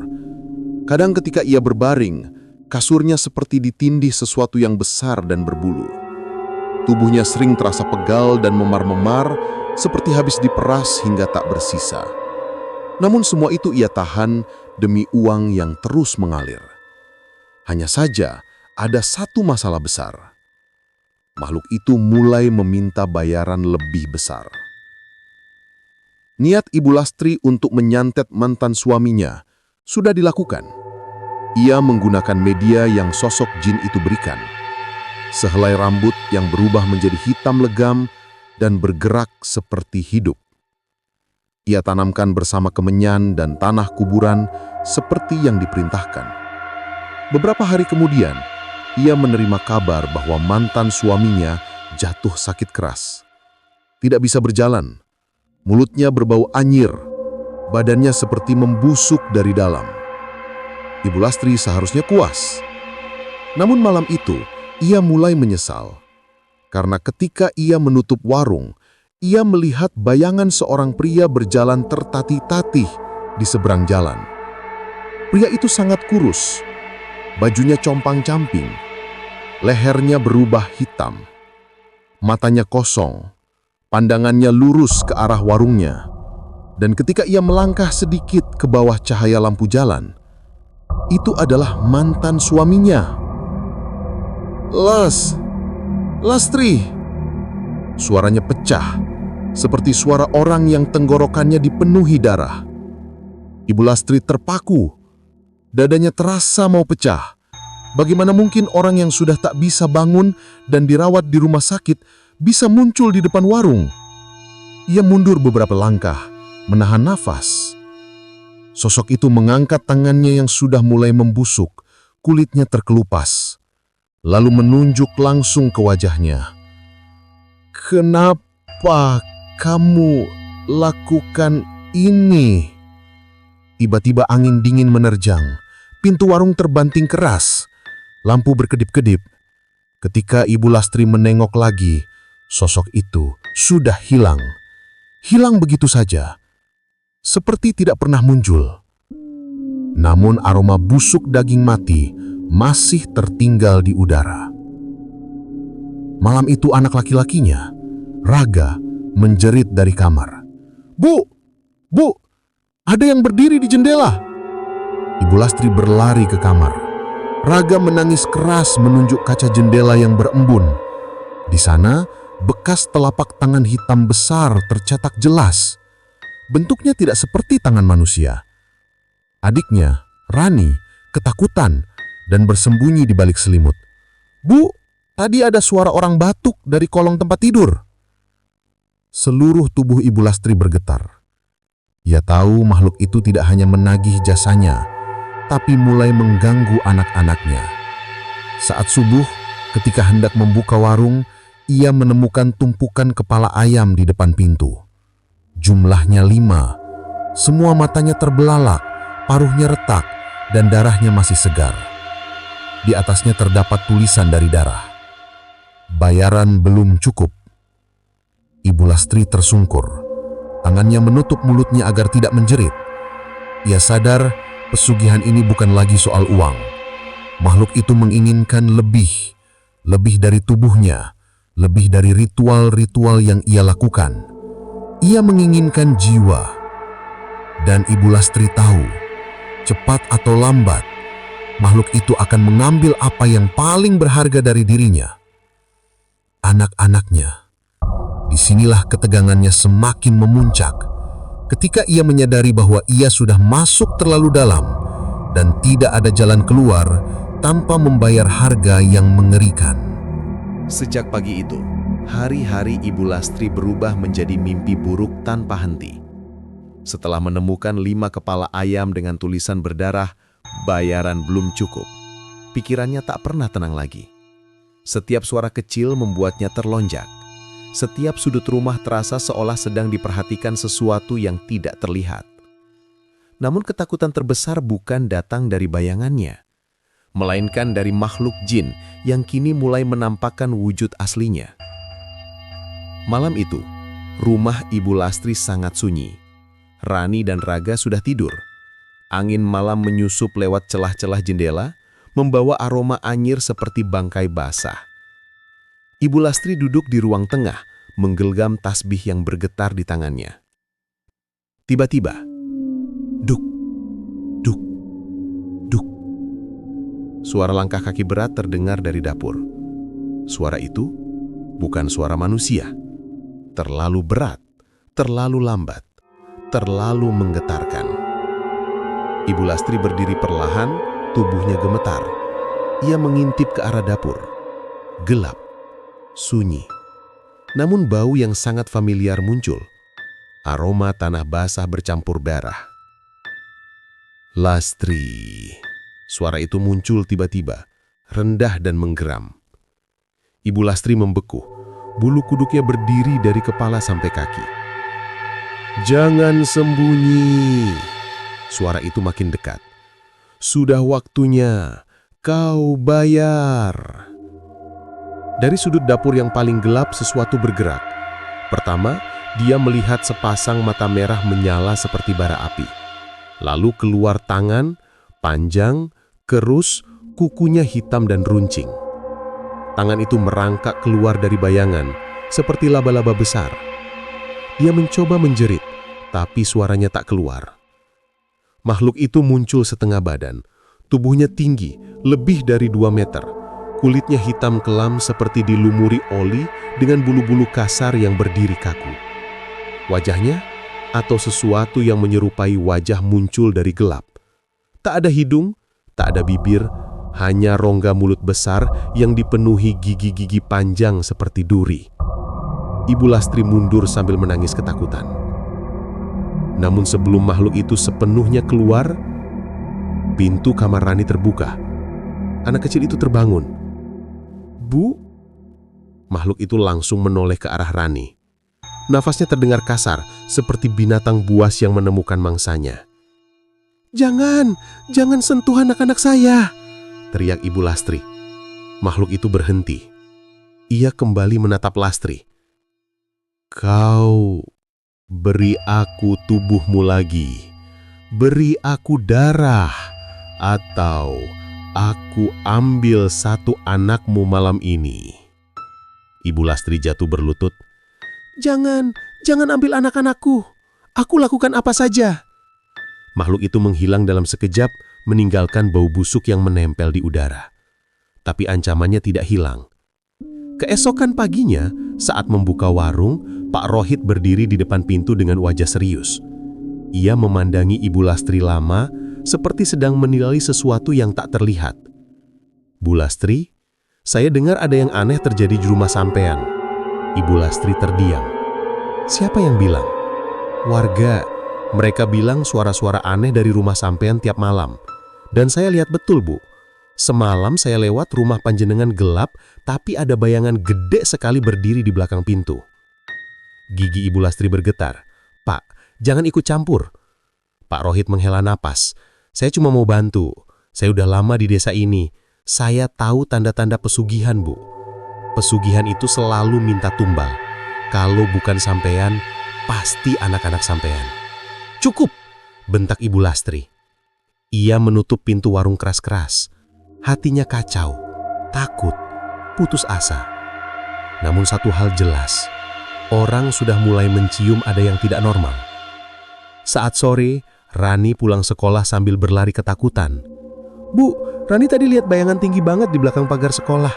Kadang ketika ia berbaring, kasurnya seperti ditindih sesuatu yang besar dan berbulu. Tubuhnya sering terasa pegal dan memar-memar, seperti habis diperas hingga tak bersisa. Namun semua itu ia tahan demi uang yang terus mengalir. Hanya saja, ada satu masalah besar. Makhluk itu mulai meminta bayaran lebih besar. Niat Ibu Lastri untuk menyantet mantan suaminya sudah dilakukan. Ia menggunakan media yang sosok jin itu berikan. sehelai rambut yang berubah menjadi hitam legam dan bergerak seperti hidup. Ia tanamkan bersama kemenyan dan tanah kuburan seperti yang diperintahkan. Beberapa hari kemudian, ia menerima kabar bahwa mantan suaminya jatuh sakit keras. Tidak bisa berjalan, mulutnya berbau anyir, badannya seperti membusuk dari dalam. Ibu Lastri seharusnya puas. Namun malam itu, ia mulai menyesal. Karena ketika ia menutup warung, ia melihat bayangan seorang pria berjalan tertatih-tatih di seberang jalan. Pria itu sangat kurus, bajunya compang-camping, lehernya berubah hitam, matanya kosong, pandangannya lurus ke arah warungnya. Dan ketika ia melangkah sedikit ke bawah cahaya lampu jalan, itu adalah mantan suaminya. Lastri! Suaranya pecah, seperti suara orang yang tenggorokannya dipenuhi darah. Ibu Lastri terpaku, dadanya terasa mau pecah. Bagaimana mungkin orang yang sudah tak bisa bangun dan dirawat di rumah sakit bisa muncul di depan warung? Ia mundur beberapa langkah, menahan nafas. Sosok itu mengangkat tangannya yang sudah mulai membusuk, kulitnya terkelupas, lalu menunjuk langsung ke wajahnya. "Kenapa kamu lakukan ini?" Tiba-tiba angin dingin menerjang, pintu warung terbanting keras, lampu berkedip-kedip. Ketika Ibu Lastri menengok lagi, sosok itu sudah hilang. Hilang begitu saja, seperti tidak pernah muncul. Namun aroma busuk daging mati masih tertinggal di udara. Malam itu anak laki-lakinya, Raga, menjerit dari kamar. Bu! Ada yang berdiri di jendela!" Ibu Lastri berlari ke kamar. Raga menangis keras menunjuk kaca jendela yang berembun. Di sana, bekas telapak tangan hitam besar tercetak jelas. Bentuknya tidak seperti tangan manusia. Adiknya, Rani, ketakutan dan bersembunyi di balik selimut. "Bu, tadi ada suara orang batuk dari kolong tempat tidur." Seluruh tubuh Ibu Lastri bergetar. Ia tahu makhluk itu tidak hanya menagih jasanya, tapi mulai mengganggu anak-anaknya. Saat subuh, ketika hendak membuka warung, ia menemukan tumpukan kepala ayam di depan pintu. Jumlahnya 5. Semua matanya terbelalak, paruhnya retak, dan darahnya masih segar. Di atasnya terdapat tulisan dari darah. "Bayaran belum cukup." Ibu Lastri tersungkur. Tangannya menutup mulutnya agar tidak menjerit. Ia sadar pesugihan ini bukan lagi soal uang. Makhluk itu menginginkan lebih dari tubuhnya, lebih dari ritual-ritual yang ia lakukan. Ia menginginkan jiwa. Dan Ibu Lastri tahu, cepat atau lambat, makhluk itu akan mengambil apa yang paling berharga dari dirinya. Anak-anaknya. Disinilah ketegangannya semakin memuncak ketika ia menyadari bahwa ia sudah masuk terlalu dalam dan tidak ada jalan keluar tanpa membayar harga yang mengerikan. Sejak pagi itu, hari-hari Ibu Lastri berubah menjadi mimpi buruk tanpa henti. Setelah menemukan 5 kepala ayam dengan tulisan berdarah, "Bayaran belum cukup," pikirannya tak pernah tenang lagi. Setiap suara kecil membuatnya terlonjak. Setiap sudut rumah terasa seolah sedang diperhatikan sesuatu yang tidak terlihat. Namun ketakutan terbesar bukan datang dari bayangannya, melainkan dari makhluk jin yang kini mulai menampakkan wujud aslinya. Malam itu, rumah Ibu Lastri sangat sunyi. Rani dan Raga sudah tidur. Angin malam menyusup lewat celah-celah jendela, membawa aroma anyir seperti bangkai basah. Ibu Lastri duduk di ruang tengah, menggenggam tasbih yang bergetar di tangannya. Tiba-tiba, duk, duk, duk. Suara langkah kaki berat terdengar dari dapur. Suara itu bukan suara manusia. Terlalu berat, terlalu lambat, terlalu menggetarkan. Ibu Lastri berdiri perlahan, tubuhnya gemetar. Ia mengintip ke arah dapur. Gelap, sunyi. Namun bau yang sangat familiar muncul. Aroma tanah basah bercampur darah. Lastri. Suara itu muncul tiba-tiba, rendah dan menggeram. Ibu Lastri membeku, bulu kuduknya berdiri dari kepala sampai kaki. Jangan sembunyi. Suara itu makin dekat. Sudah waktunya, kau bayar. Dari sudut dapur yang paling gelap sesuatu bergerak. Pertama, dia melihat sepasang mata merah menyala seperti bara api. Lalu keluar tangan, panjang, kerus, kukunya hitam dan runcing. Tangan itu merangkak keluar dari bayangan, seperti laba-laba besar. Dia mencoba menjerit, tapi suaranya tak keluar. Makhluk itu muncul setengah badan. Tubuhnya tinggi, lebih dari 2 meter. Kulitnya hitam kelam seperti dilumuri oli dengan bulu-bulu kasar yang berdiri kaku. Wajahnya, atau sesuatu yang menyerupai wajah muncul dari gelap. Tak ada hidung, tak ada bibir, hanya rongga mulut besar yang dipenuhi gigi-gigi panjang seperti duri. Ibu Lastri mundur sambil menangis ketakutan. Namun sebelum makhluk itu sepenuhnya keluar, pintu kamar Rani terbuka. Anak kecil itu terbangun. "Bu?" Makhluk itu langsung menoleh ke arah Rani. Nafasnya terdengar kasar, seperti binatang buas yang menemukan mangsanya. Jangan sentuh anak-anak saya!" teriak Ibu Lastri. Makhluk itu berhenti. Ia kembali menatap Lastri. "Kau beri aku tubuhmu lagi, beri aku darah, atau aku ambil satu anakmu malam ini." Ibu Lastri jatuh berlutut. Jangan ambil anak-anakku. Aku lakukan apa saja." Makhluk itu menghilang dalam sekejap, meninggalkan bau busuk yang menempel di udara. Tapi ancamannya tidak hilang. Keesokan paginya, saat membuka warung, Pak Rohit berdiri di depan pintu dengan wajah serius. Ia memandangi Ibu Lastri lama, seperti sedang menilai sesuatu yang tak terlihat. "Bu Lastri, saya dengar ada yang aneh terjadi di rumah sampean." Ibu Lastri terdiam. "Siapa yang bilang?" "Warga. Mereka bilang suara-suara aneh dari rumah sampean tiap malam. Dan saya lihat betul, Bu. Semalam saya lewat rumah panjenengan gelap, tapi ada bayangan gede sekali berdiri di belakang pintu." Gigi Ibu Lastri bergetar. "Pak, jangan ikut campur." Pak Rohit menghela napas. "Saya cuma mau bantu. Saya udah lama di desa ini. Saya tahu tanda-tanda pesugihan, Bu. Pesugihan itu selalu minta tumbal. Kalau bukan sampean, pasti anak-anak sampean." "Cukup!" bentak Ibu Lastri. Ia menutup pintu warung keras-keras. Hatinya kacau, takut, putus asa. Namun satu hal jelas, orang sudah mulai mencium ada yang tidak normal. Saat sore, Rani pulang sekolah sambil berlari ketakutan. "Bu, Rani tadi lihat bayangan tinggi banget di belakang pagar sekolah."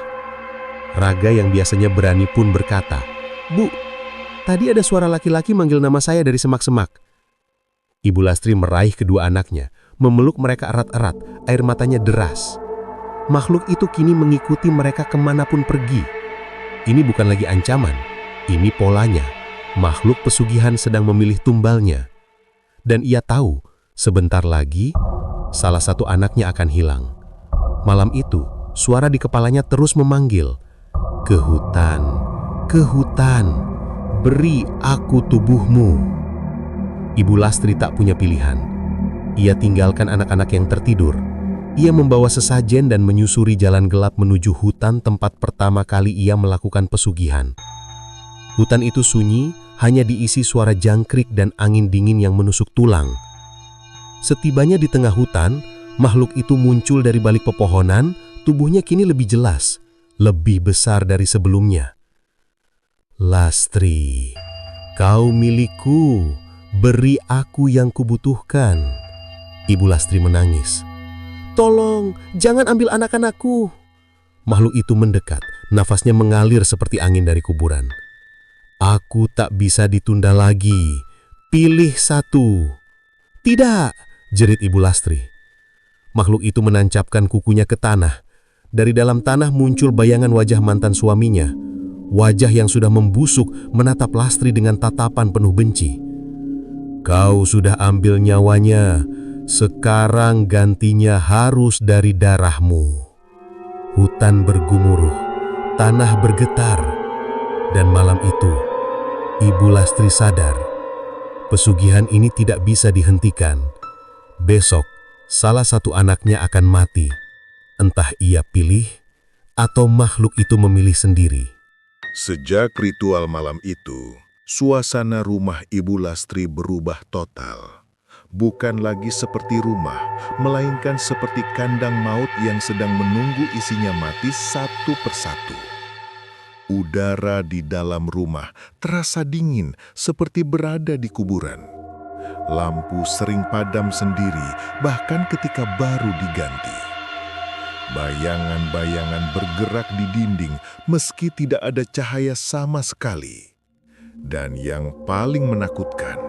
Raga yang biasanya berani pun berkata, "Bu, tadi ada suara laki-laki manggil nama saya dari semak-semak." Ibu Lastri meraih kedua anaknya, memeluk mereka erat-erat, air matanya deras. Makhluk itu kini mengikuti mereka kemanapun pergi. Ini bukan lagi ancaman, ini polanya. Makhluk pesugihan sedang memilih tumbalnya. Dan ia tahu, sebentar lagi, salah satu anaknya akan hilang. Malam itu, suara di kepalanya terus memanggil, ke hutan, beri aku tubuhmu." Ibu Lastri tak punya pilihan. Ia tinggalkan anak-anak yang tertidur. Ia membawa sesajen dan menyusuri jalan gelap menuju hutan tempat pertama kali ia melakukan pesugihan. Hutan itu sunyi, hanya diisi suara jangkrik dan angin dingin yang menusuk tulang. Setibanya di tengah hutan, makhluk itu muncul dari balik pepohonan, tubuhnya kini lebih jelas, lebih besar dari sebelumnya. "Lastri, kau milikku, beri aku yang kubutuhkan." Ibu Lastri menangis. "Tolong, jangan ambil anak-anakku." Makhluk itu mendekat, nafasnya mengalir seperti angin dari kuburan. "Aku tak bisa ditunda lagi. Pilih satu." "Tidak!" jerit Ibu Lastri. Makhluk itu menancapkan kukunya ke tanah. dari dalam tanah muncul bayangan wajah mantan suaminya. Wajah yang sudah membusuk menatap Lastri dengan tatapan penuh benci. "Kau sudah ambil nyawanya, sekarang gantinya harus dari darahmu." Hutan bergumuruh, tanah bergetar, dan malam itu Ibu Lastri sadar pesugihan ini tidak bisa dihentikan. Besok salah satu anaknya akan mati. Entah ia pilih atau makhluk itu memilih sendiri. Sejak ritual malam itu, suasana rumah Ibu Lastri berubah total. Bukan lagi seperti rumah, melainkan seperti kandang maut yang sedang menunggu isinya mati satu persatu. Udara di dalam rumah terasa dingin seperti berada di kuburan. Lampu sering padam sendiri bahkan ketika baru diganti. Bayangan-bayangan bergerak di dinding meski tidak ada cahaya sama sekali. Dan yang paling menakutkan,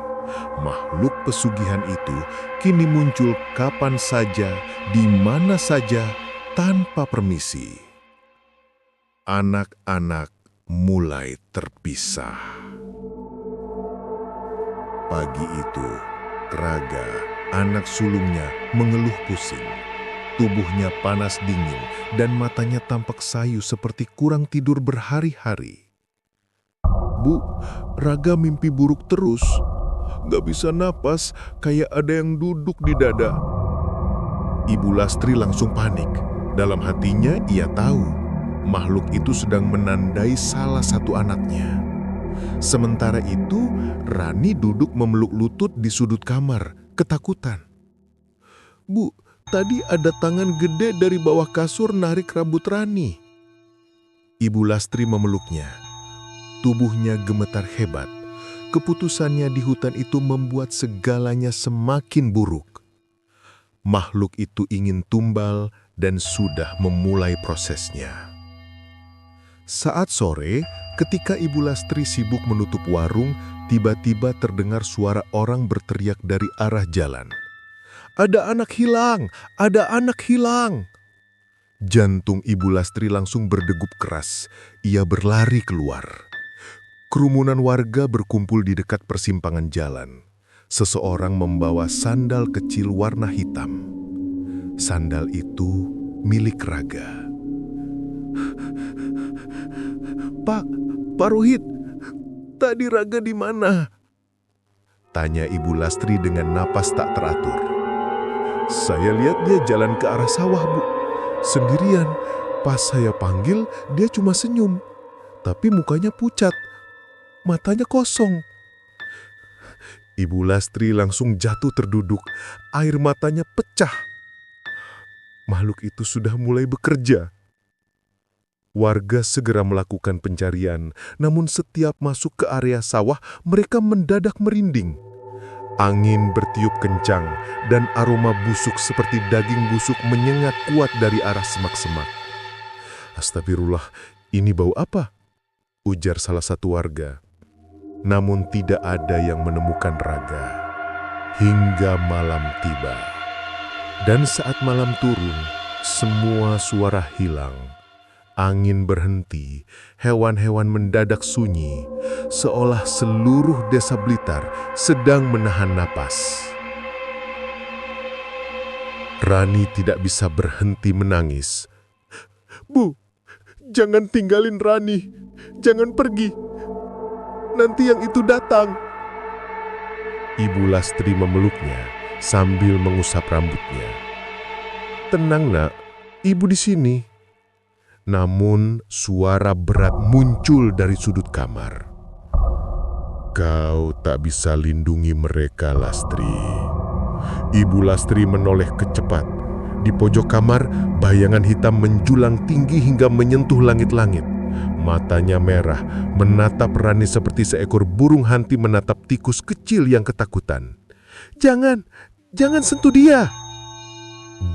makhluk pesugihan itu kini muncul kapan saja, di mana saja, tanpa permisi. Anak-anak mulai terpisah. Pagi itu, Raga, anak sulungnya, mengeluh pusing. Tubuhnya panas dingin dan matanya tampak sayu seperti kurang tidur berhari-hari. "Bu, Raga mimpi buruk terus. Gak bisa napas, kayak ada yang duduk di dada." Ibu Lastri langsung panik. Dalam hatinya ia tahu makhluk itu sedang menandai salah satu anaknya. Sementara itu, Rani duduk memeluk lutut di sudut kamar, ketakutan. "Bu, tadi ada tangan gede dari bawah kasur narik rambut Rani." Ibu Lastri memeluknya. Tubuhnya gemetar hebat. Keputusannya di hutan itu membuat segalanya semakin buruk. Makhluk itu ingin tumbal dan sudah memulai prosesnya. Saat sore, ketika Ibu Lastri sibuk menutup warung, tiba-tiba terdengar suara orang berteriak dari arah jalan. "Ada anak hilang! Ada anak hilang!" Jantung Ibu Lastri langsung berdegup keras. Ia berlari keluar. Kerumunan warga berkumpul di dekat persimpangan jalan. Seseorang membawa sandal kecil warna hitam. Sandal itu milik Raga. Pak Rohit, tadi Raga di mana?" tanya Ibu Lastri dengan napas tak teratur. "Saya lihat dia jalan ke arah sawah, Bu. Sendirian. Pas saya panggil, dia cuma senyum. Tapi mukanya pucat. Matanya kosong." Ibu Lastri langsung jatuh terduduk. Air matanya pecah. Makhluk itu sudah mulai bekerja. Warga segera melakukan pencarian, namun setiap masuk ke area sawah, mereka mendadak merinding. Angin bertiup kencang dan aroma busuk seperti daging busuk menyengat kuat dari arah semak-semak. "Astagfirullah, ini bau apa?" ujar salah satu warga. Namun tidak ada yang menemukan Raga. Hingga malam tiba. Dan saat malam turun, semua suara hilang. Angin berhenti, hewan-hewan mendadak sunyi, seolah seluruh desa Blitar sedang menahan napas. Rani tidak bisa berhenti menangis. "Bu, jangan tinggalin Rani, jangan pergi. Nanti yang itu datang." Ibu Lastri memeluknya sambil mengusap rambutnya. "Tenang, Nak, Ibu di sini." Namun suara berat muncul dari sudut kamar. "Kau tak bisa lindungi mereka, Lastri." Ibu Lastri menoleh kecepat. Di pojok kamar, bayangan hitam menjulang tinggi hingga menyentuh langit-langit. Matanya merah, menatap Rani seperti seekor burung hanti menatap tikus kecil yang ketakutan. Jangan sentuh dia!"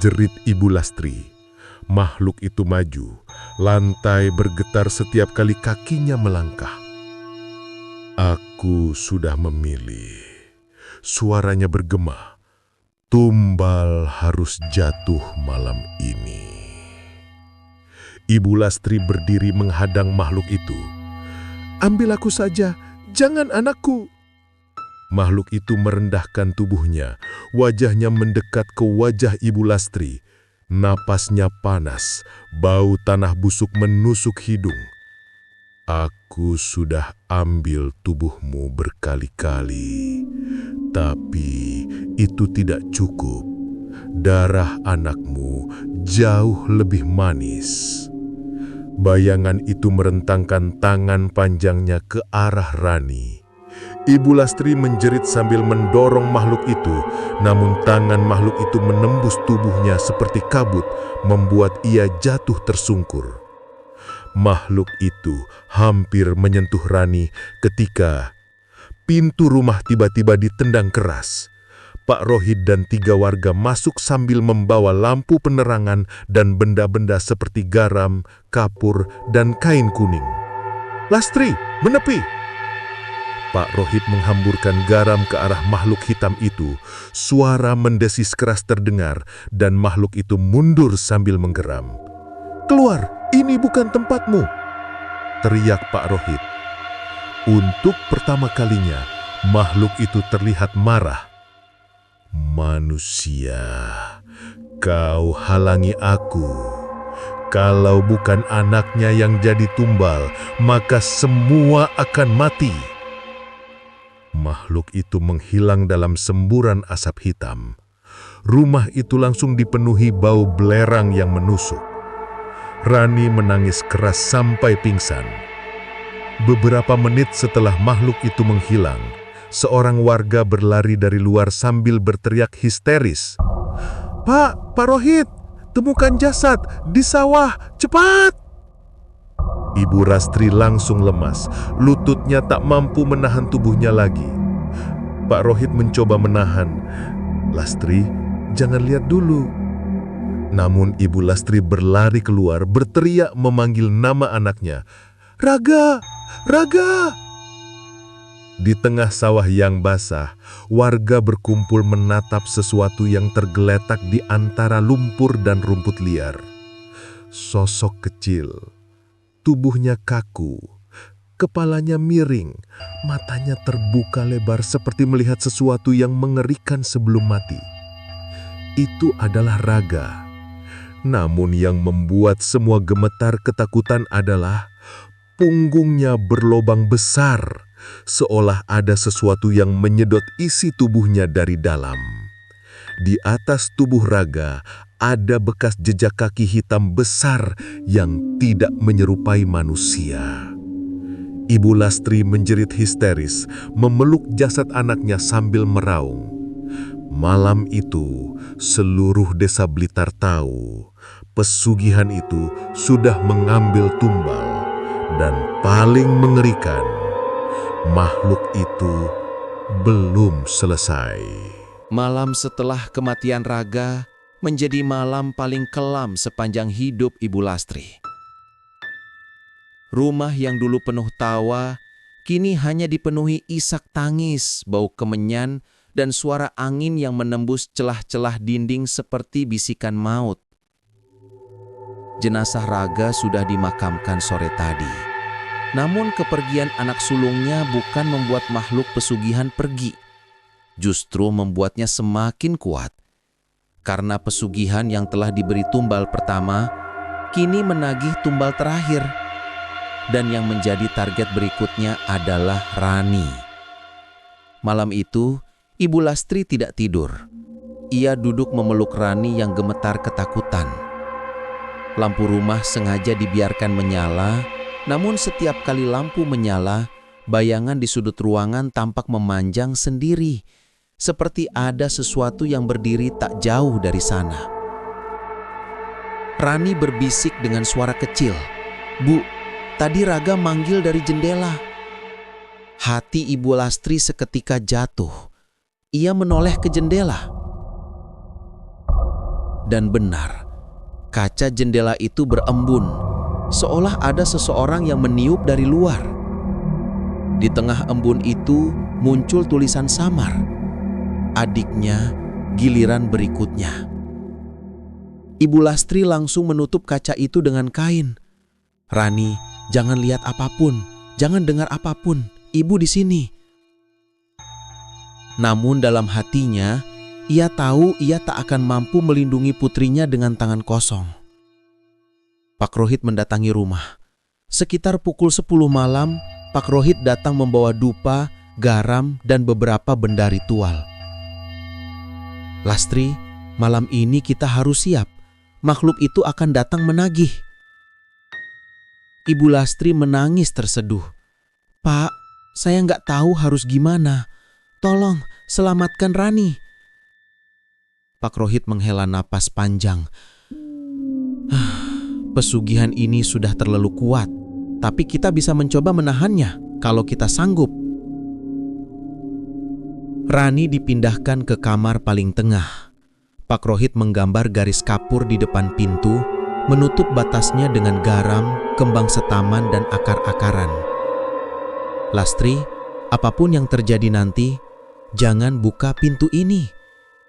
jerit Ibu Lastri. Makhluk itu maju, lantai bergetar setiap kali kakinya melangkah. "Aku sudah memilih." Suaranya bergema. "Tumbal harus jatuh malam ini." Ibu Lastri berdiri menghadang makhluk itu. "Ambil aku saja, jangan anakku." Makhluk itu merendahkan tubuhnya, wajahnya mendekat ke wajah Ibu Lastri. Napasnya panas, bau tanah busuk menusuk hidung. "Aku sudah ambil tubuhmu berkali-kali, tapi itu tidak cukup. Darah anakmu jauh lebih manis." Bayangan itu merentangkan tangan panjangnya ke arah Rani. Ibu Lastri menjerit sambil mendorong makhluk itu, namun tangan makhluk itu menembus tubuhnya seperti kabut, membuat ia jatuh tersungkur. Makhluk itu hampir menyentuh Rani ketika pintu rumah tiba-tiba ditendang keras. Pak Rohit dan 3 warga masuk sambil membawa lampu penerangan dan benda-benda seperti garam, kapur, dan kain kuning. "Lastri, menepi!" Pak Rohit menghamburkan garam ke arah makhluk hitam itu. Suara mendesis keras terdengar dan makhluk itu mundur sambil menggeram. "Keluar, ini bukan tempatmu!" teriak Pak Rohit. Untuk pertama kalinya, makhluk itu terlihat marah. "Manusia, kau halangi aku. Kalau bukan anaknya yang jadi tumbal, maka semua akan mati." Makhluk itu menghilang dalam semburan asap hitam. Rumah itu langsung dipenuhi bau belerang yang menusuk. Rani menangis keras sampai pingsan. Beberapa menit setelah makhluk itu menghilang, seorang warga berlari dari luar sambil berteriak histeris. Pak Rohit, temukan jasad di sawah, cepat!" Ibu Lastri langsung lemas, lututnya tak mampu menahan tubuhnya lagi. Pak Rohit mencoba menahan. "Lastri, jangan lihat dulu." Namun Ibu Lastri berlari keluar, berteriak memanggil nama anaknya. "Raga! Raga!" Di tengah sawah yang basah, warga berkumpul menatap sesuatu yang tergeletak di antara lumpur dan rumput liar. Sosok kecil, tubuhnya kaku, kepalanya miring, matanya terbuka lebar seperti melihat sesuatu yang mengerikan sebelum mati. Itu adalah Raga. Namun yang membuat semua gemetar ketakutan adalah punggungnya berlobang besar, seolah ada sesuatu yang menyedot isi tubuhnya dari dalam. Di atas tubuh Raga ada bekas jejak kaki hitam besar yang tidak menyerupai manusia. Ibu Lastri menjerit histeris, memeluk jasad anaknya sambil meraung. Malam itu, seluruh desa Blitar tahu pesugihan itu sudah mengambil tumbal. Dan paling mengerikan, makhluk itu belum selesai. Malam setelah kematian Raga menjadi malam paling kelam sepanjang hidup Ibu Lastri. Rumah yang dulu penuh tawa, kini hanya dipenuhi isak tangis, bau kemenyan, dan suara angin yang menembus celah-celah dinding seperti bisikan maut. Jenazah Raga sudah dimakamkan sore tadi. Namun kepergian anak sulungnya bukan membuat makhluk pesugihan pergi. Justru membuatnya semakin kuat. Karena pesugihan yang telah diberi tumbal pertama, kini menagih tumbal terakhir. Dan yang menjadi target berikutnya adalah Rani. Malam itu, Ibu Lastri tidak tidur. Ia duduk memeluk Rani yang gemetar ketakutan. Lampu rumah sengaja dibiarkan menyala, namun setiap kali lampu menyala, bayangan di sudut ruangan tampak memanjang sendiri, seperti ada sesuatu yang berdiri tak jauh dari sana. Rani berbisik dengan suara kecil, "Bu, tadi Raga manggil dari jendela." Hati Ibu Lastri seketika jatuh. Ia menoleh ke jendela. Dan benar, kaca jendela itu berembun, seolah ada seseorang yang meniup dari luar. Di tengah embun itu muncul tulisan samar, "Adiknya, giliran berikutnya." Ibu Lastri langsung menutup kaca itu dengan kain. "Rani, jangan lihat apapun, jangan dengar apapun. Ibu di sini." Namun dalam hatinya, ia tahu ia tak akan mampu melindungi putrinya dengan tangan kosong. Pak Rohit mendatangi rumah. Sekitar pukul 10 malam, Pak Rohit datang membawa dupa, garam, dan beberapa benda ritual. "Lastri, malam ini kita harus siap. Makhluk itu akan datang menagih." Ibu Lastri menangis terseduh. "Pak, saya nggak tahu harus gimana. Tolong, selamatkan Rani." Pak Rohit menghela napas panjang. "Pesugihan ini sudah terlalu kuat, tapi kita bisa mencoba menahannya kalau kita sanggup." Rani dipindahkan ke kamar paling tengah. Pak Rohit menggambar garis kapur di depan pintu, menutup batasnya dengan garam, kembang setaman, dan akar-akaran. "Lastri, apapun yang terjadi nanti, jangan buka pintu ini.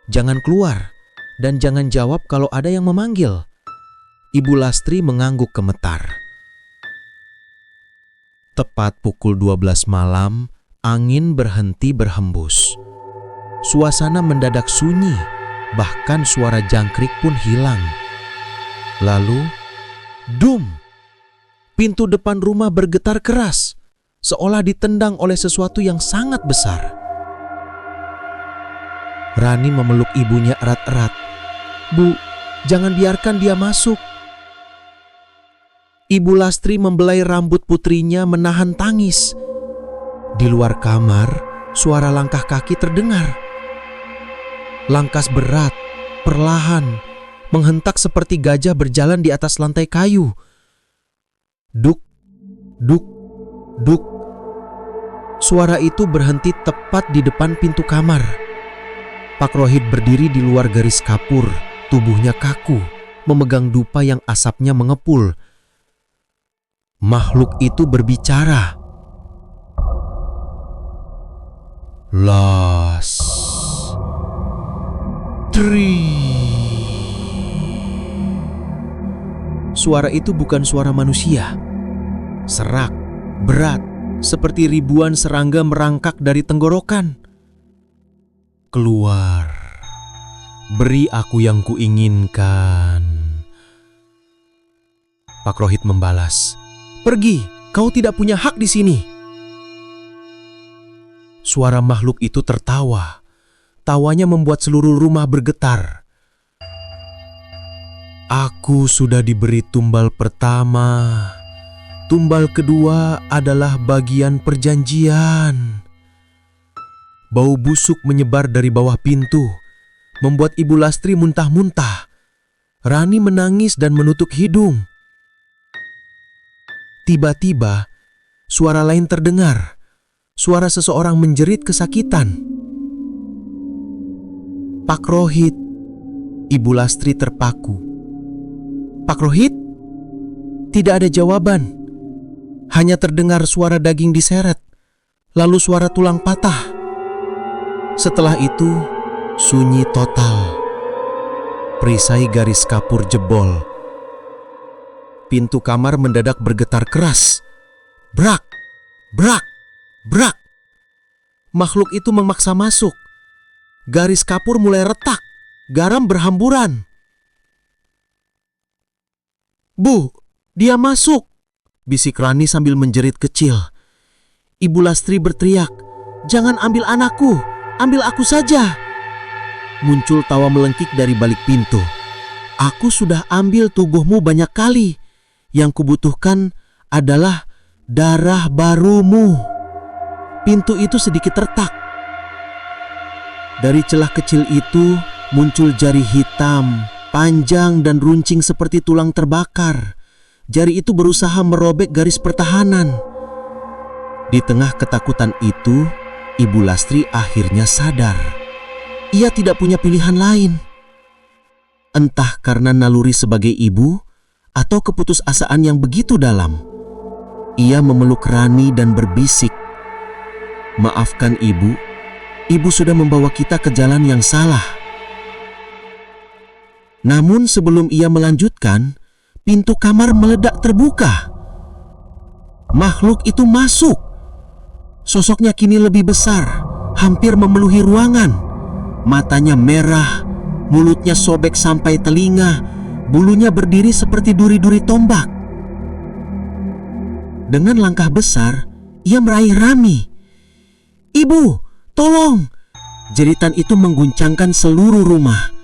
Jangan keluar, dan jangan jawab kalau ada yang memanggil." Ibu Lastri mengangguk gemetar. Tepat pukul 12 malam, angin berhenti berhembus. Suasana mendadak sunyi, bahkan suara jangkrik pun hilang. Lalu, dum! Pintu depan rumah bergetar keras, seolah ditendang oleh sesuatu yang sangat besar. Rani memeluk ibunya erat-erat. "Bu, jangan biarkan dia masuk." Ibu Lastri membelai rambut putrinya menahan tangis. Di luar kamar, suara langkah kaki terdengar. Langkah berat, perlahan, menghentak seperti gajah berjalan di atas lantai kayu. Duk, duk, duk. Suara itu berhenti tepat di depan pintu kamar. Pak Rohit berdiri di luar garis kapur, tubuhnya kaku, memegang dupa yang asapnya mengepul. Makhluk itu berbicara. "Lastri." Suara itu bukan suara manusia. Serak, berat, seperti ribuan serangga merangkak dari tenggorokan. "Keluar, beri aku yang kuinginkan." Pak Rohit membalas, "Pergi, kau tidak punya hak di sini." Suara makhluk itu tertawa. Tawanya membuat seluruh rumah bergetar. "Aku sudah diberi tumbal pertama. Tumbal kedua adalah bagian perjanjian." Bau busuk menyebar dari bawah pintu, membuat Ibu Lastri muntah-muntah. Rani menangis dan menutup hidung. Tiba-tiba, suara lain terdengar. Suara seseorang menjerit kesakitan. "Pak Rohit." Ibu Lastri terpaku. "Pak Rohit?" Tidak ada jawaban. Hanya terdengar suara daging diseret, lalu suara tulang patah. Setelah itu, sunyi total. Perisai garis kapur jebol. Pintu kamar mendadak bergetar keras. Brak, brak, brak. Makhluk itu memaksa masuk. Garis kapur mulai retak. Garam berhamburan. "Bu, dia masuk!" bisik Rani sambil menjerit kecil. Ibu Lastri berteriak, "Jangan ambil anakku, ambil aku saja." Muncul tawa melengkik dari balik pintu. "Aku sudah ambil tubuhmu banyak kali. Yang kubutuhkan adalah darah barumu." Pintu itu sedikit retak. Dari celah kecil itu muncul jari hitam, panjang dan runcing seperti tulang terbakar. Jari itu berusaha merobek garis pertahanan. Di tengah ketakutan itu, Ibu Lastri akhirnya sadar. Ia tidak punya pilihan lain. Entah karena naluri sebagai ibu atau keputusasaan yang begitu dalam, ia memeluk Rani dan berbisik, "Maafkan ibu, ibu sudah membawa kita ke jalan yang salah." Namun sebelum ia melanjutkan, pintu kamar meledak terbuka. Makhluk itu masuk. Sosoknya kini lebih besar, hampir memenuhi ruangan. Matanya merah, mulutnya sobek sampai telinga, bulunya berdiri seperti duri-duri tombak. Dengan langkah besar, ia meraih Rami. "Ibu, tolong!" Jeritan itu mengguncangkan seluruh rumah.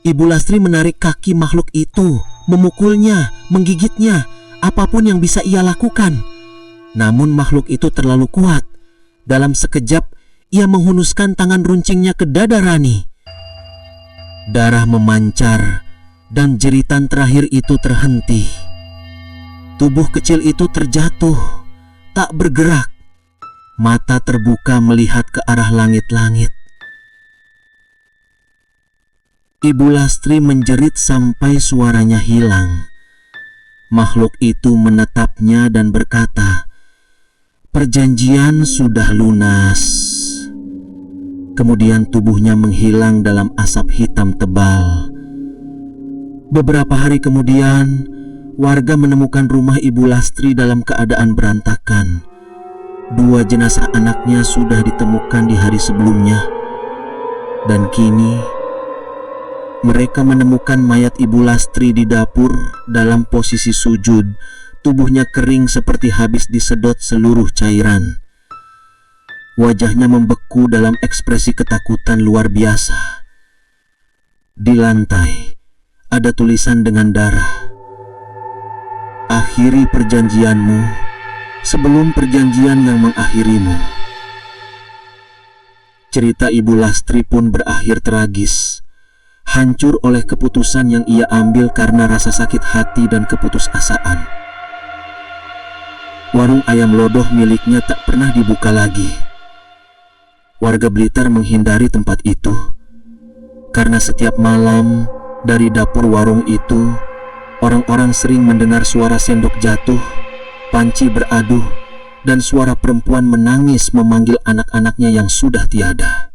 Ibu Lastri menarik kaki makhluk itu, memukulnya, menggigitnya, apapun yang bisa ia lakukan. Namun makhluk itu terlalu kuat. Dalam sekejap, ia menghunuskan tangan runcingnya ke dada Rani. Darah memancar, dan jeritan terakhir itu terhenti. Tubuh kecil itu terjatuh, tak bergerak. Mata terbuka melihat ke arah langit-langit. Ibu Lastri menjerit sampai suaranya hilang. Makhluk itu menatapnya dan berkata, "Perjanjian sudah lunas." Kemudian tubuhnya menghilang dalam asap hitam tebal. Beberapa hari kemudian, warga menemukan rumah Ibu Lastri dalam keadaan berantakan. 2 jenazah anaknya sudah ditemukan di hari sebelumnya. Dan kini, mereka menemukan mayat Ibu Lastri di dapur dalam posisi sujud, tubuhnya kering seperti habis disedot seluruh cairan. Wajahnya membeku dalam ekspresi ketakutan luar biasa. Di lantai, ada tulisan dengan darah. "Akhiri perjanjianmu sebelum perjanjian yang mengakhirimu." Cerita Ibu Lastri pun berakhir tragis. Hancur oleh keputusan yang ia ambil karena rasa sakit hati dan keputusasaan. Warung ayam lodoh miliknya tak pernah dibuka lagi. Warga Blitar menghindari tempat itu, karena setiap malam dari dapur warung itu, orang-orang sering mendengar suara sendok jatuh, panci beradu, dan suara perempuan menangis memanggil anak-anaknya yang sudah tiada.